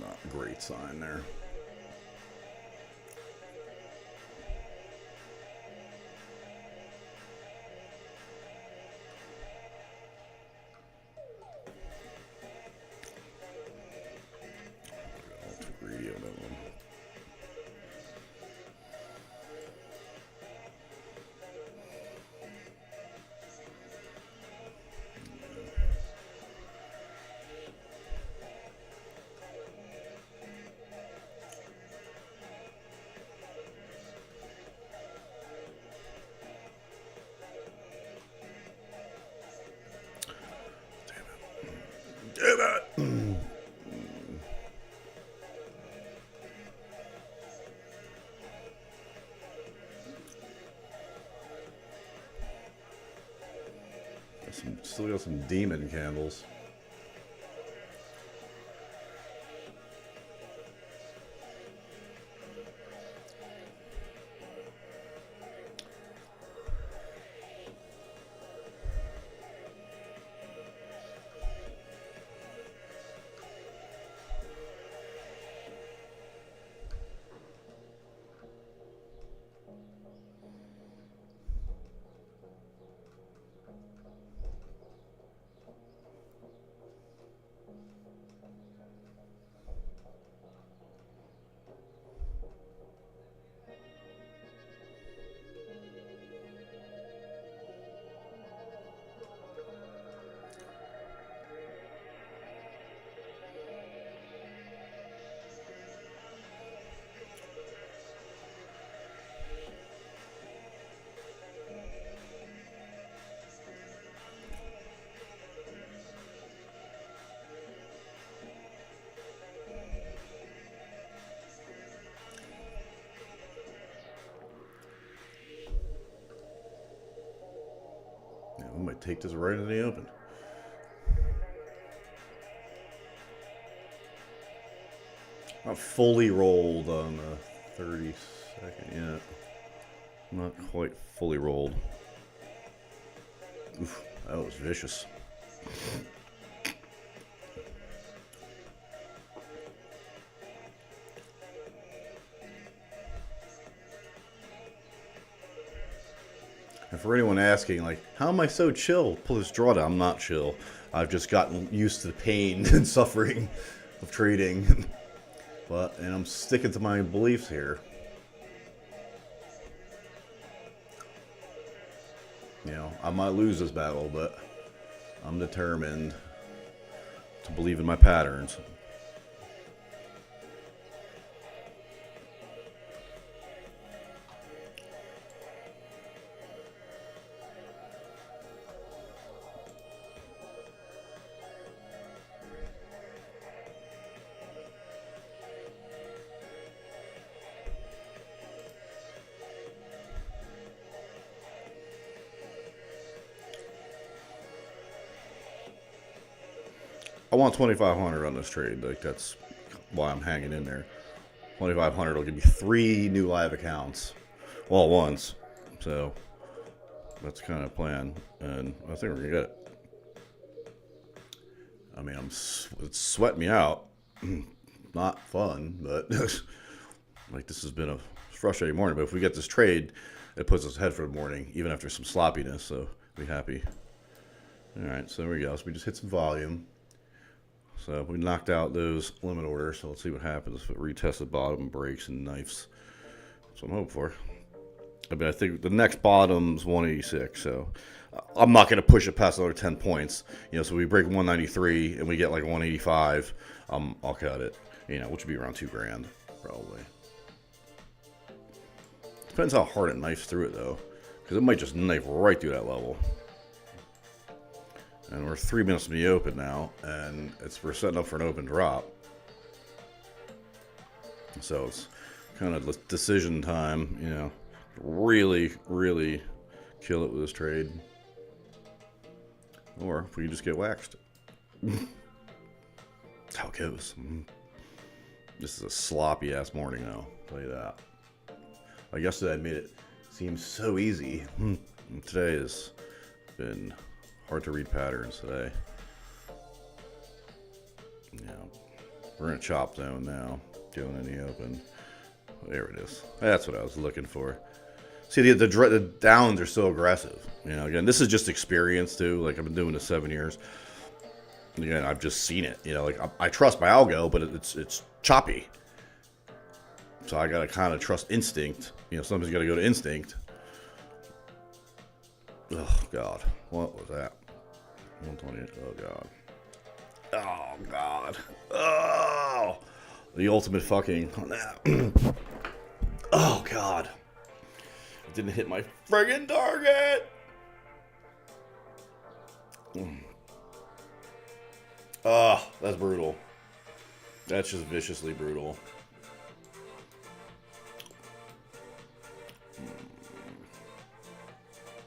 Not a great sign there. Still got some demon candles. I might take this right in the open. Not fully rolled on the 32nd yet. Not quite fully rolled. Oof, that was vicious. And for anyone asking, like, how am I so chill? Pull this drawdown. I'm not chill. I've just gotten used to the pain and suffering of trading. And I'm sticking to my beliefs here. You know, I might lose this battle, but I'm determined to believe in my patterns. I want 2,500 on this trade. Like, that's why I'm hanging in there. 2,500 will give me 3 new live accounts all at once. So that's kind of plan, and I think we're gonna get it. I mean, it's sweating me out. Not fun, but like, this has been a frustrating morning. But if we get this trade, it puts us ahead for the morning, even after some sloppiness. So be happy. All right, so there we go. So we just hit some volume. So we knocked out those limit orders. So let's see what happens if it retests the bottom, breaks, and knifes. That's what I'm hoping for. I mean, I think the next bottom's 186. So I'm not going to push it past another 10 points. You know, so we break 193 and we get like 185. I'll cut it. You know, which would be around $2,000 probably. Depends how hard it knifes through it though, because it might just knife right through that level. And we're 3 minutes from the open now, and we're setting up for an open drop. So it's kind of decision time, you know. Really, really kill it with this trade. Or if we just get waxed. That's how it goes. This is a sloppy ass morning though, I'll tell you that. Like yesterday I made it seem so easy. Today has been hard to read patterns today. Yeah, we're in a chop zone now, going in the open. There it is. That's what I was looking for. See, the downs are so aggressive. You know, again, this is just experience too. Like, I've been doing this 7 years. Again, I've just seen it. You know, like I trust my algo, but it's choppy. So I gotta kind of trust instinct. You know, somebody's gotta go to instinct. Oh God, what was that? 128. Oh God. Oh God. Oh, the ultimate fucking. Oh God. It didn't hit my friggin' target. Oh, that's brutal. That's just viciously brutal.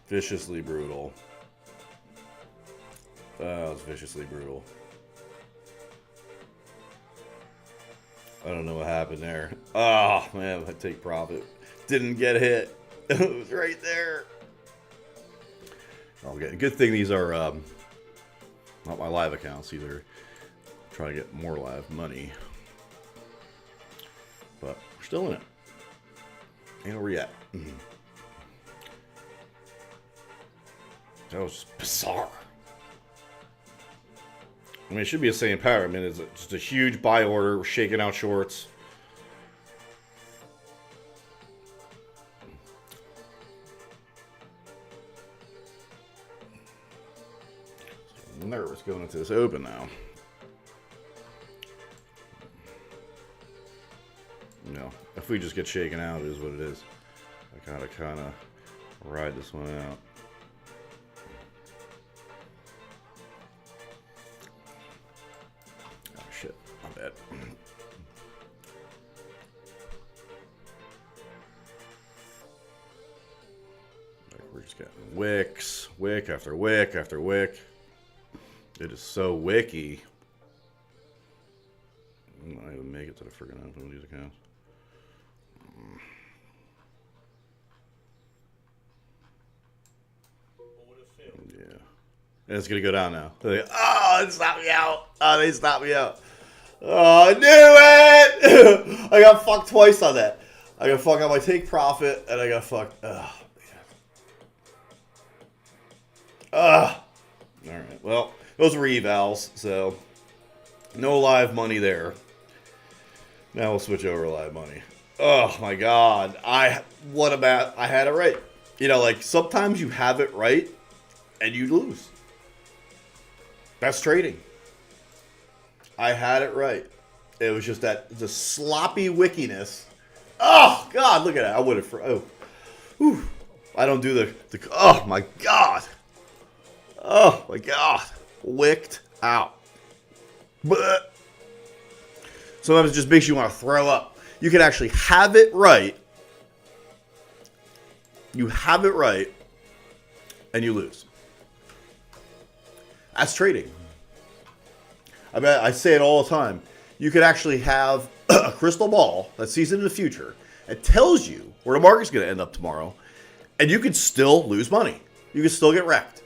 Viciously brutal. Oh, it's viciously brutal. I don't know what happened there. Oh, man, I take profit. Didn't get hit. It was right there. Okay, good thing these are not my live accounts either. I'm trying to get more live money. But we're still in it. Ain't over yet. That was bizarre. I mean, it should be the same pattern. I mean, it's just a huge buy order. We're shaking out shorts. I'm nervous going into this open now. You know, if we just get shaken out, it is what it is. I gotta kind of ride this one out. Oh shit, my bad. Like we're just getting wicks, wick after wick after wick. It is so wicky. I might even make it to the friggin' end of these accounts. Yeah. And it's gonna go down now. They're like, oh, it stopped me out. Oh, they stopped me out. Oh, I knew it! I got fucked twice on that. I got fucked on my take profit, and I got fucked. Oh, man. Alright, well, those were evals, so no live money there. Now we'll switch over to live money. Oh my god. I had it right. You know, like sometimes you have it right and you lose. That's trading. I had it right. It was just the sloppy wickiness. Oh god, look at that. I would have whew. I don't do the oh my god. Oh my god. Wicked out. But sometimes it just makes you want to throw up. You can actually have it right. You have it right, and you lose. That's trading. I mean, I say it all the time. You could actually have a crystal ball that sees into the future and tells you where the market's going to end up tomorrow, and you could still lose money. You could still get wrecked.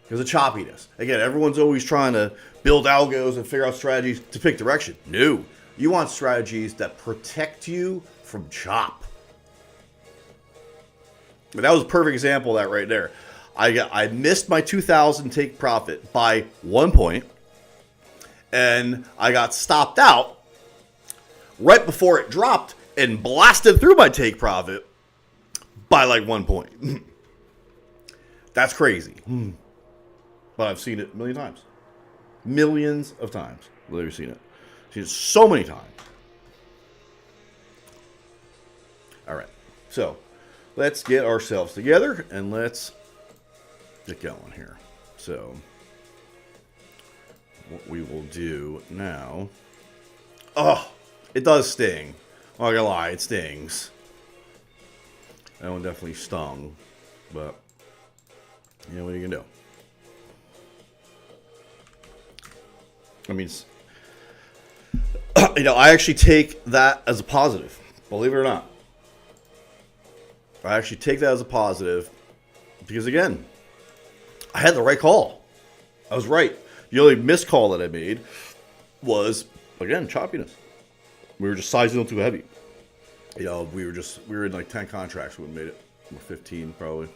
Because of choppiness. Again, everyone's always trying to build algos and figure out strategies to pick direction. No. You want strategies that protect you from chop. And that was a perfect example of that right there. I missed my 2,000 take profit by 1 point. And I got stopped out right before it dropped and blasted through my take profit by like 1 point. That's crazy. But I've seen it a million times. Millions of times. Literally seen it. Seen it so many times. All right. So let's get ourselves together and let's get going here. So what we will do now. Oh, it does sting. I'm not gonna lie, it stings. That one definitely stung. But you know what are you gonna do? I mean, you know, I actually take that as a positive. Believe it or not. I actually take that as a positive because, again, I had the right call. I was right. The only missed call that I made was, again, choppiness. We were just sizing them too heavy. You know, we were in like 10 contracts. We made it. Or 15 probably.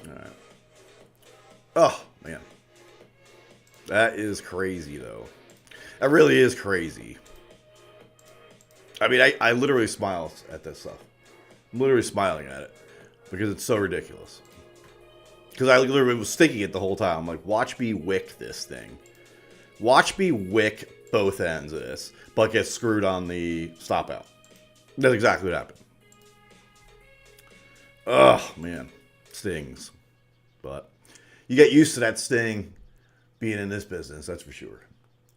All right. Oh, man. That is crazy, though. That really is crazy. I mean, I literally smile at this stuff. I'm literally smiling at it. Because it's so ridiculous. Because I literally was thinking it the whole time. I'm like, watch me wick this thing. Watch me wick both ends of this. But get screwed on the stop out. That's exactly what happened. Oh, man. Stings. But you get used to that sting being in this business, that's for sure.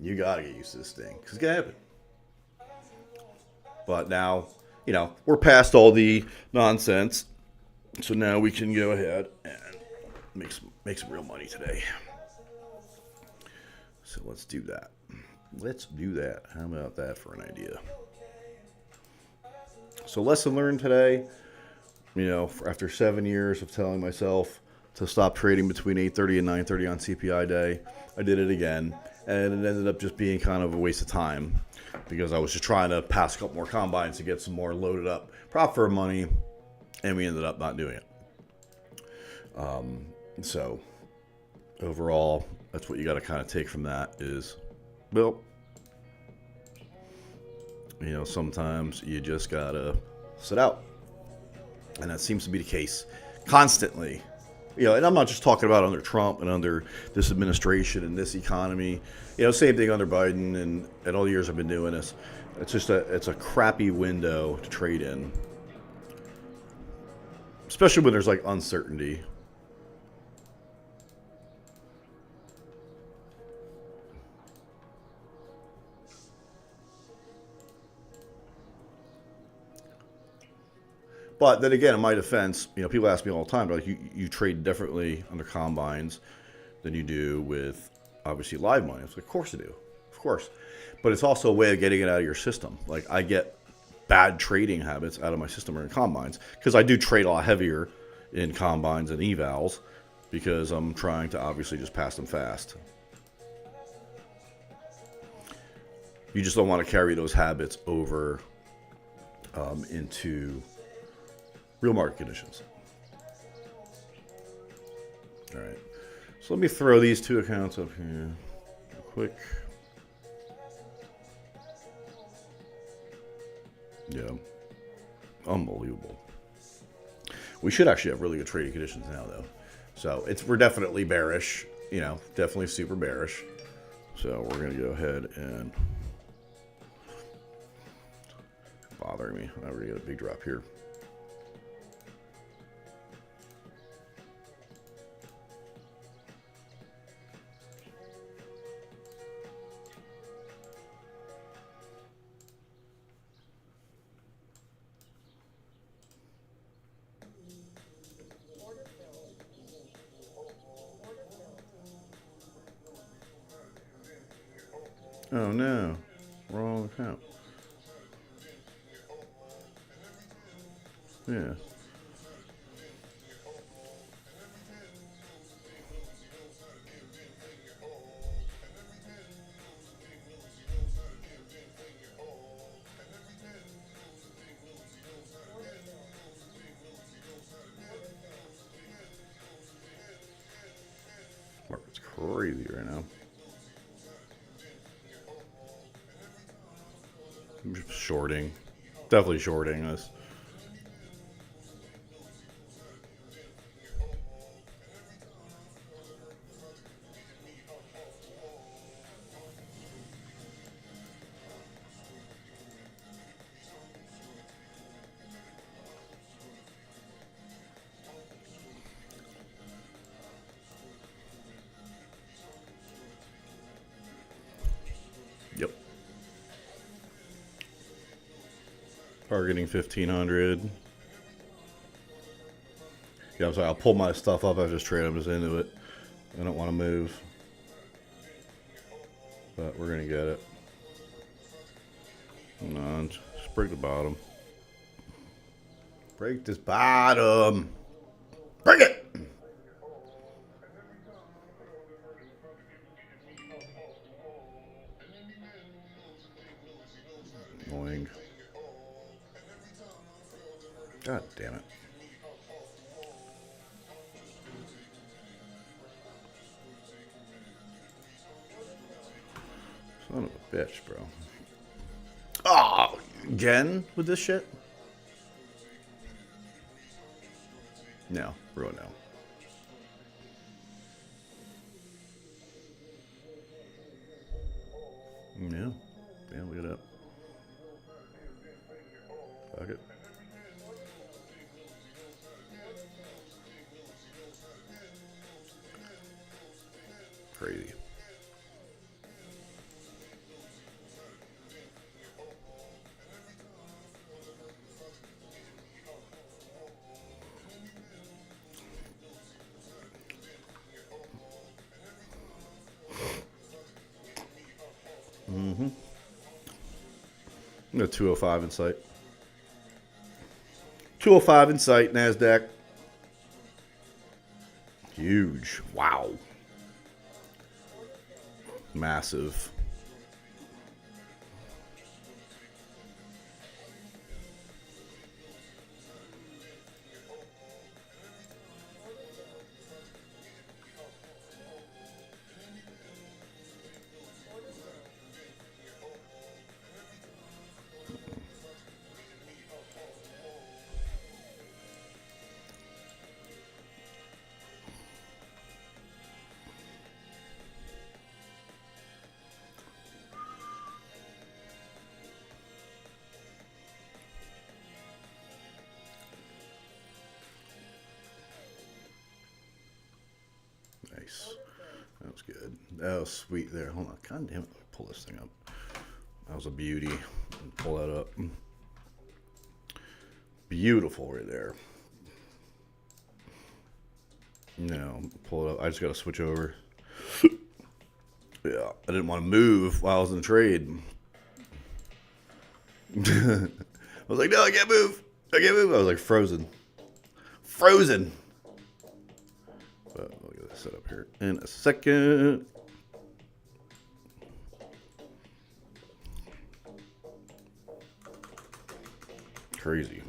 You got to get used to this sting. Because it's going to happen. But now, we're past all the nonsense. So now we can go ahead and make some real money today. So let's do that. Let's do that. How about that for an idea? So lesson learned today, after 7 years of telling myself to stop trading between 8:30 and 9:30 on CPI day, I did it again. And it ended up just being kind of a waste of time because I was just trying to pass a couple more combines to get some more loaded up prop firm money, and we ended up not doing it. So overall, that's what you got to kind of take from that is, well, sometimes you just got to sit out. And that seems to be the case constantly. And I'm not just talking about under Trump and under this administration and this economy. Same thing under Biden and all the years I've been doing this. It's a crappy window to trade in. Especially when there's like uncertainty. But then again, in my defense, people ask me all the time, like, you trade differently under combines than you do with, obviously, live money. It's like, of course I do. Of course. But it's also a way of getting it out of your system. Like, I get bad trading habits out of my system or in combines because I do trade a lot heavier in combines and evals because I'm trying to obviously just pass them fast. You just don't want to carry those habits over into real market conditions. All right. So let me throw these two accounts up here real quick. Yeah. Unbelievable. We should actually have really good trading conditions now, though. So we're definitely bearish. Definitely super bearish. So we're going to go ahead and bothering me. Now we're going to get a big drop here. Oh no, wrong account. Yeah. Market's crazy right now. I'm just shorting. Definitely shorting this. Yep. Targeting 1500. Yeah, I'm sorry. I'll pull my stuff up after this trade. I'm just into it. I don't want to move. But we're going to get it. Come on. Just break the bottom. Break this bottom. Break it! Annoying. God damn it. Son of a bitch, bro. Oh, again with this shit? No, bro, no. Yeah. Damn, look it up. Fuck it. Crazy. We got 205 in sight. 205 in sight, Nasdaq. Huge. Wow. Massive. Nice. That was good. That was sweet there. Hold on. God damn it. Let me pull this thing up. That was a beauty. Pull that up. Beautiful right there. No, pull it up. I just got to switch over. Yeah, I didn't want to move while I was in the trade. I was like, no, I can't move. I can't move. I was like frozen. Frozen. But we'll get this set up here in a second. Crazy.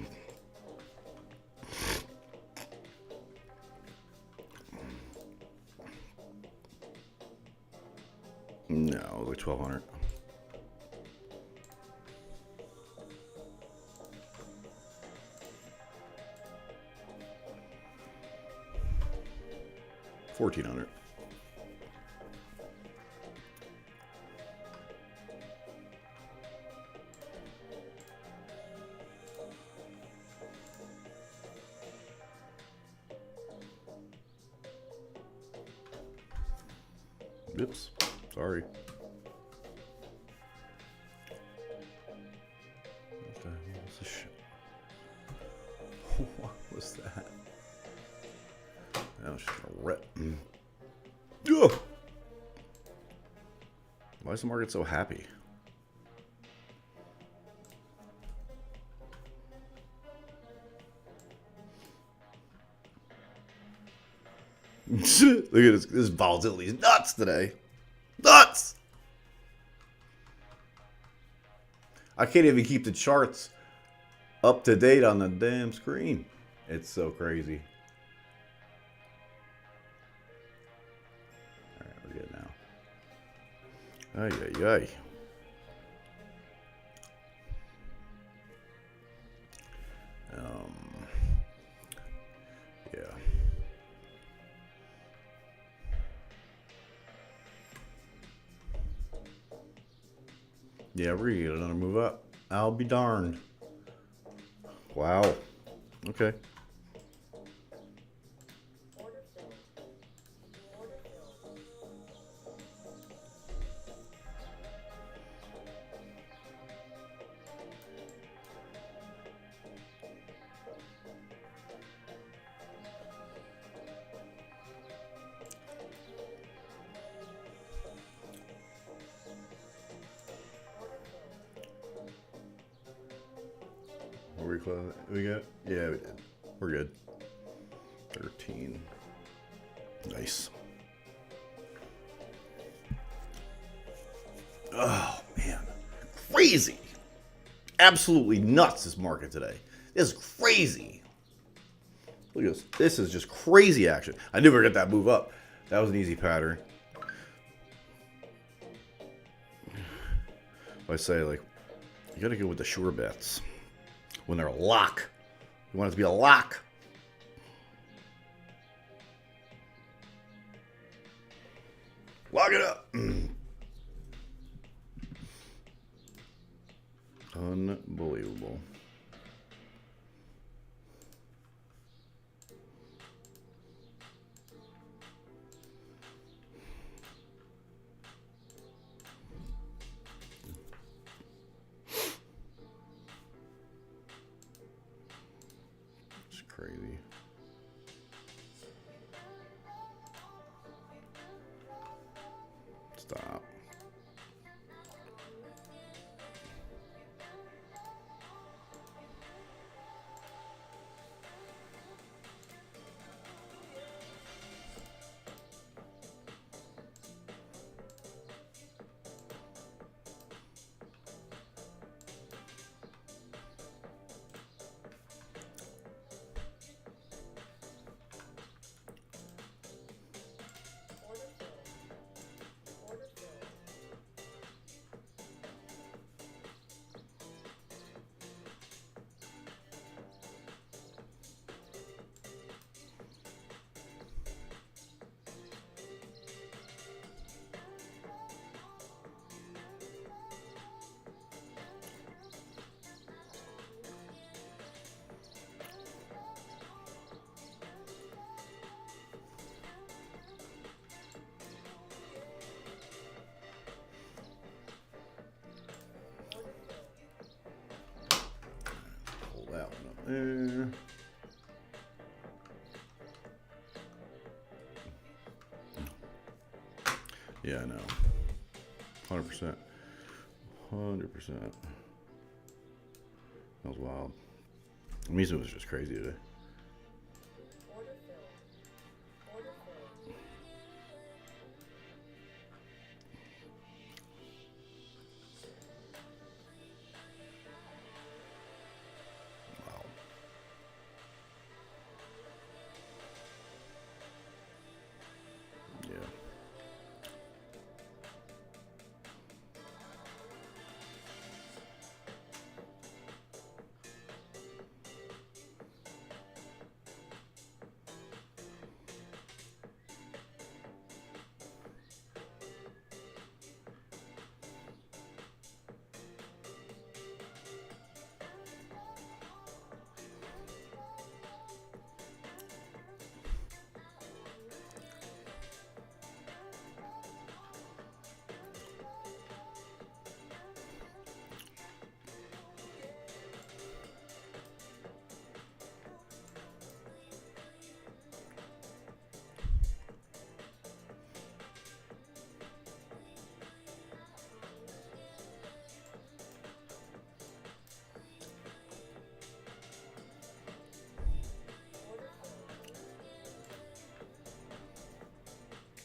No, it was like 1,200. $1,400. Oops, sorry. What the hell was this shit? What was that? That was just a rip. Ugh. Why is the market so happy? Look at this volatility is nuts today. Nuts! I can't even keep the charts up to date on the damn screen. It's so crazy. Alright, we're good now. Ay, ay, ay. Yeah. Yeah, we're gonna get another move up. I'll be darned. Wow. Okay. We close. We got? Yeah, we did. We're good. 13. Nice. Oh man, crazy! Absolutely nuts. This market today. This is crazy. Look at this. This is just crazy action. I knew we were gonna get that move up. That was an easy pattern. I say like, you gotta go with the sure bets. When they're a lock. You want it to be a lock. Lock it up. Unbelievable. Crazy. Stop. Yeah, I know. 100%. 100%. That was wild. Mizu was just crazy today. Wow. Yeah.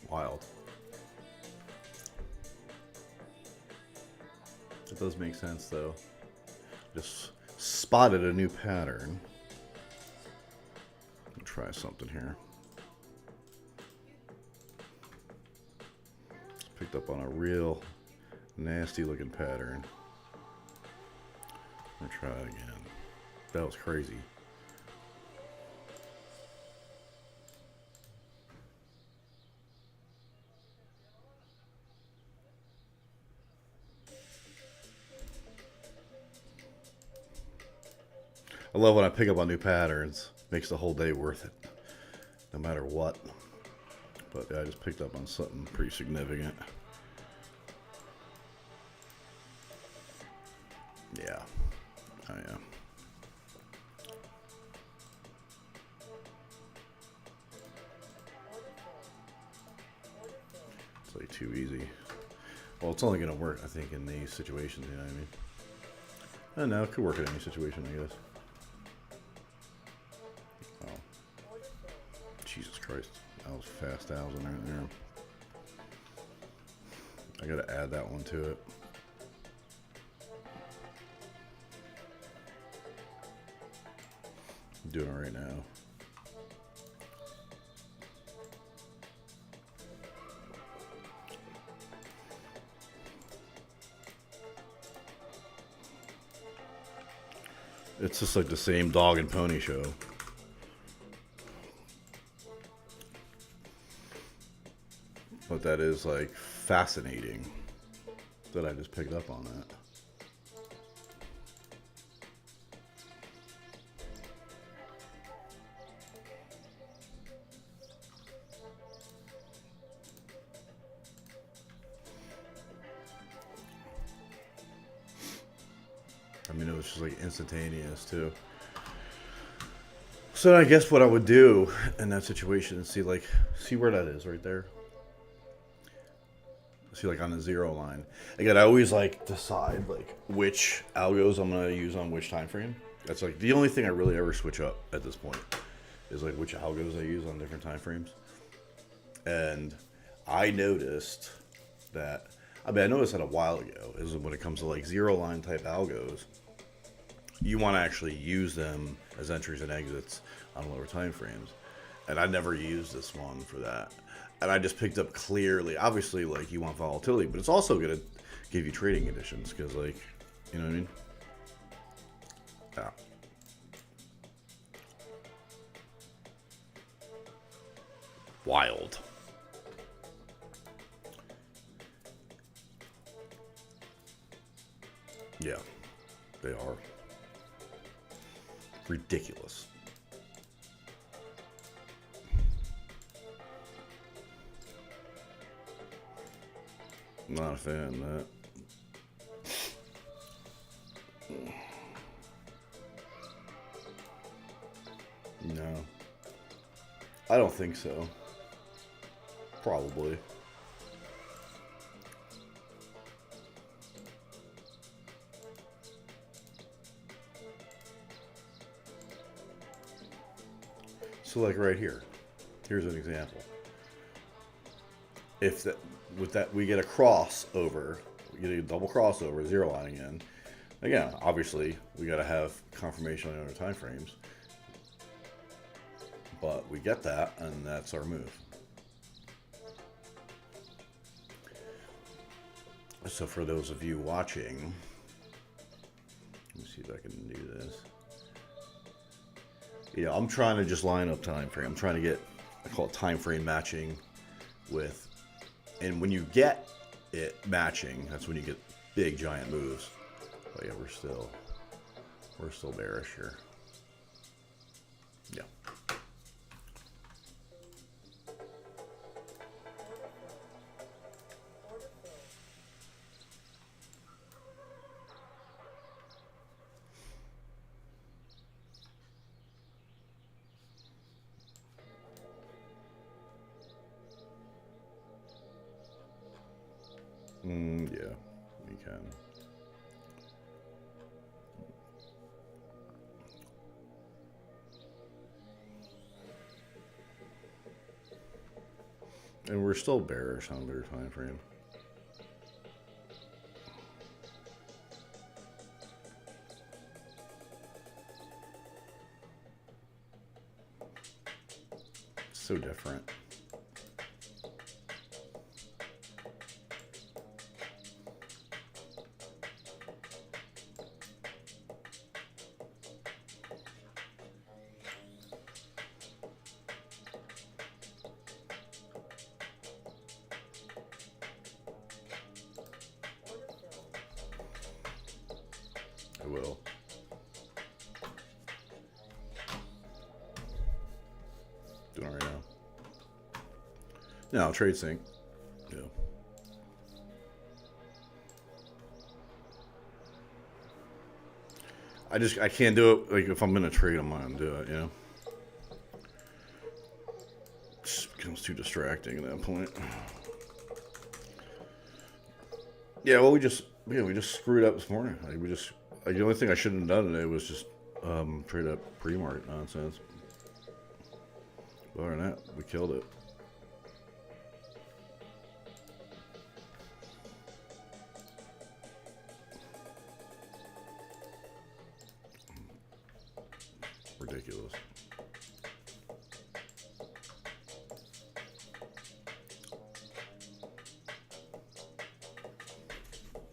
Wild. It does make sense though. Just spotted a new pattern. I'll try something here. Just picked up on a real nasty looking pattern. I'm gonna try it again. That was crazy. I love when I pick up on new patterns. Makes the whole day worth it, no matter what. But yeah, I just picked up on something pretty significant. Yeah, I am. It's like too easy. Well, it's only gonna work, I think, in these situations. You know what I mean? I don't know. It could work in any situation, I guess. Jesus Christ, that was fast. That was in there. I gotta add that one to it. I'm doing it right now. It's just like the same dog and pony show. But that is like fascinating that I just picked up on that. I mean, it was just like instantaneous too. So I guess what I would do in that situation is see where that is right there. See, like on the zero line. Again, I always like decide like which algos I'm gonna use on which time frame. That's like the only thing I really ever switch up at this point is like which algos I use on different time frames. And I noticed that, I noticed that a while ago, is when it comes to like zero line type algos, you want to actually use them as entries and exits on lower time frames. And I never used this one for that. And I just picked up clearly, obviously, like, you want volatility, but it's also going to give you trading conditions, because, like, you know what I mean? Yeah. Wild. Yeah, they are. Ridiculous. Not a fan of that. I don't think so. Probably. So like right here, here's an example. If that, with that we get a crossover, we get a double crossover, zero lining in. Again, obviously we got to have confirmation on other time frames, but we get that, and that's our move. So for those of you watching, let me see if I can do this. Yeah, I'm trying to just line up time frame. I'm trying to get, I call it time frame matching with, and when you get it matching, that's when you get big giant moves. But yeah, we're still bearish here. Yeah. Yeah, we can. And we're still bearish on their time frame. So different. I will. Doing it right now. No, trade sync. Yeah. I can't do it. Like if I'm in a trade, I'm not gonna do it. You know. It just becomes too distracting at that point. Yeah. Well, we just screwed up this morning. Like the only thing I shouldn't have done today was just trade up pre-market nonsense. But other than that, we killed it. Ridiculous.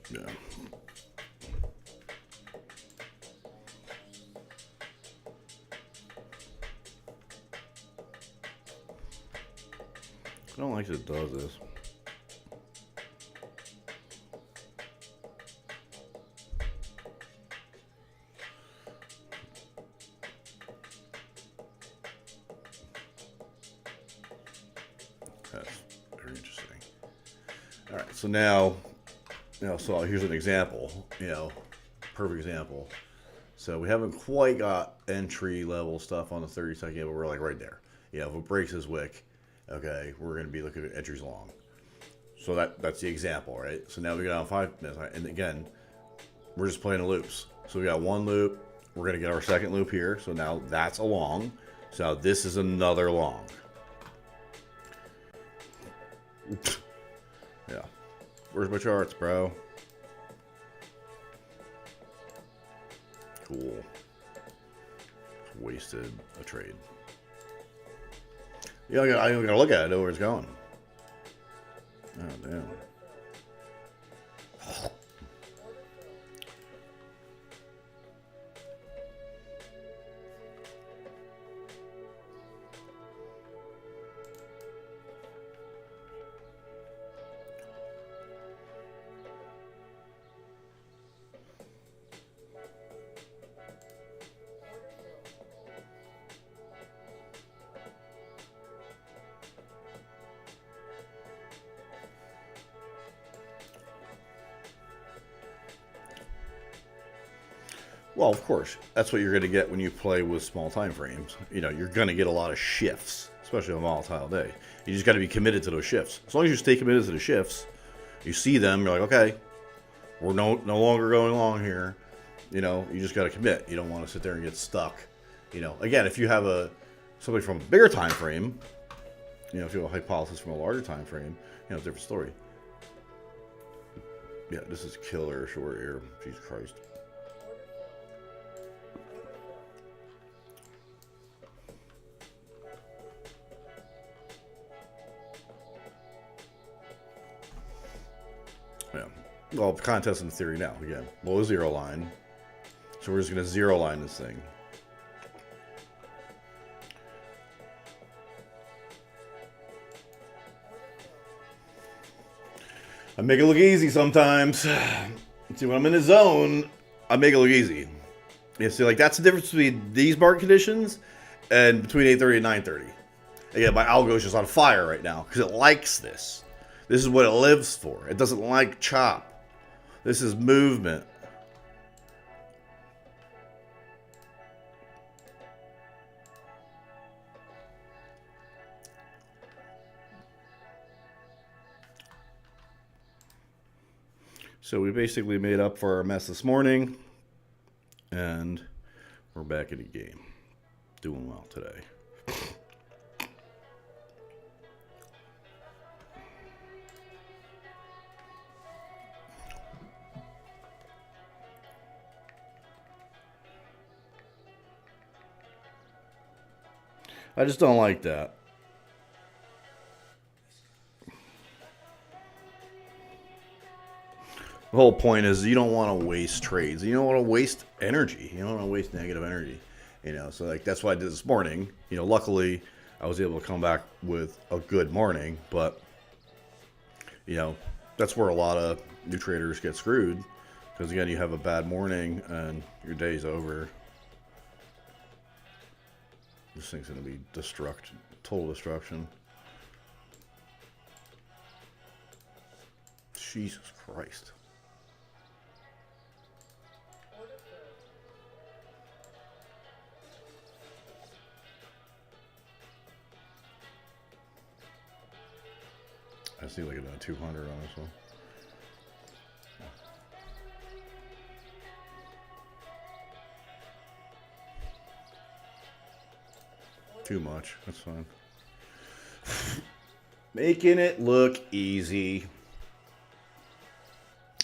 Yeah. I don't like that it does this. That's very interesting. All right, so now, so here's an example, perfect example. So we haven't quite got entry level stuff on the 30-second yet, but we're like right there. If it breaks this wick, okay, we're going to be looking at entries long. So that's the example, right? So now we got on 5 minutes, and again, we're just playing the loops. So we got one loop, we're going to get our second loop here. So now that's a long. So now this is another long. Yeah. Where's my charts, bro? Cool. Wasted a trade. Yeah, I gotta look at it. I know where it's going. Oh, damn. Well, of course, that's what you're going to get when you play with small time frames. You're going to get a lot of shifts. especially on a volatile day. You just got to be committed to those shifts. As long as you stay committed to the shifts, you see them, you're like, okay, we're no longer going long here. You know, you just got to commit. You don't want to sit there and get stuck. You know, again, if you have somebody from a bigger time frame, you know, if you have a hypothesis from a larger time frame, you know, different story. Yeah, this is killer short here. Jesus Christ. Yeah. Well, contest in theory now. Again, below zero line. So we're just going to zero line this thing. I make it look easy sometimes. See, when I'm in the zone, I make it look easy. You see, like, that's the difference between these market conditions and between 8:30 and 9:30. Again, my algo is just on fire right now because it likes this. This is what it lives for. It doesn't like chop. This is movement. So we basically made up for our mess this morning, and we're back in the game. Doing well today. I just don't like that. The whole point is you don't want to waste trades. You don't want to waste energy. You don't want to waste negative energy. You know, so like that's what I did this morning. You know, luckily I was able to come back with a good morning, but you know, that's where a lot of new traders get screwed. Because again, you have a bad morning and your day's over. This thing's gonna be total destruction. Jesus Christ. I see like about 200 on this one. Too much. That's fine. Making it look easy.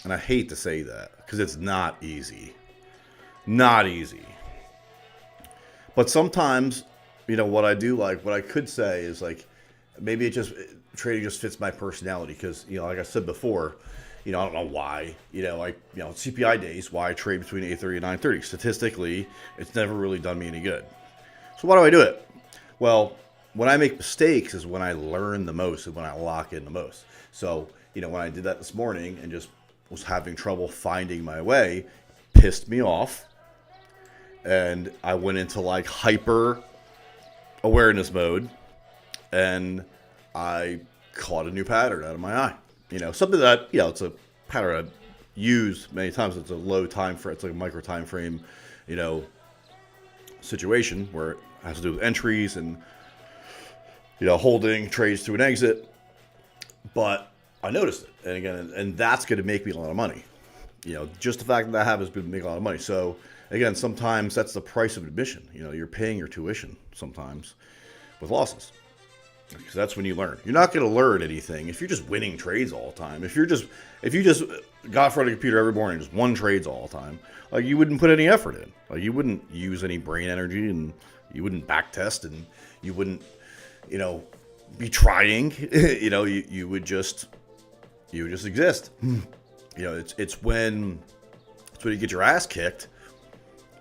And I hate to say that because it's not easy. Not easy. But sometimes, you know, what I do like, what I could say is like, maybe trading just fits my personality because, you know, like I said before, you know, I don't know why, CPI days, why I trade between 8:30 and 9:30. Statistically, it's never really done me any good. So why do I do it? Well, when I make mistakes is when I learn the most and when I lock in the most. So, you know, when I did that this morning and just was having trouble finding my way, pissed me off. And I went into like hyper awareness mode and I caught a new pattern out of my eye. You know, something that, you know, it's a pattern I've used many times. It's a low time frame, it's like a micro time frame, you know, situation where it has to do with entries and, you know, holding trades to an exit. But I noticed it. And again, and that's going to make me a lot of money. You know, just the fact that that happens to make a lot of money. So again, sometimes that's the price of admission. You know, you're paying your tuition sometimes with losses. Because that's when you learn. You're not going to learn anything if you're just winning trades all the time. If you just got in front of the computer every morning and just won trades all the time, like you wouldn't put any effort in. Like you wouldn't use any brain energy and you wouldn't back test and you wouldn't, you know, be trying. You know, you would just exist. You know, it's when you get your ass kicked.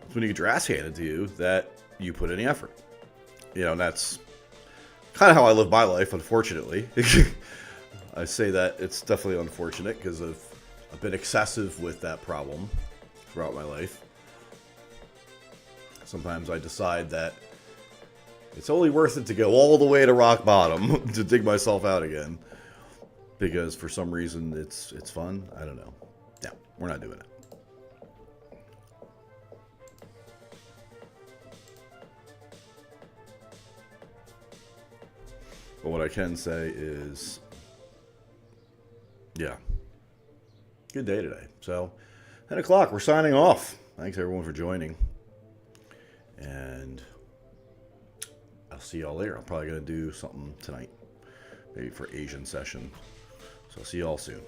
It's when you get your ass handed to you that you put any effort. You know, and that's kind of how I live my life, unfortunately. I say that it's definitely unfortunate because I've been excessive with that problem throughout my life. Sometimes I decide that it's only worth it to go all the way to rock bottom to dig myself out again. Because for some reason it's fun. I don't know. No, we're not doing it. But what I can say is, yeah, good day today. So, 10 o'clock, we're signing off. Thanks everyone for joining. And I'll see y'all later. I'm probably going to do something tonight, maybe for Asian session. So I'll see y'all soon.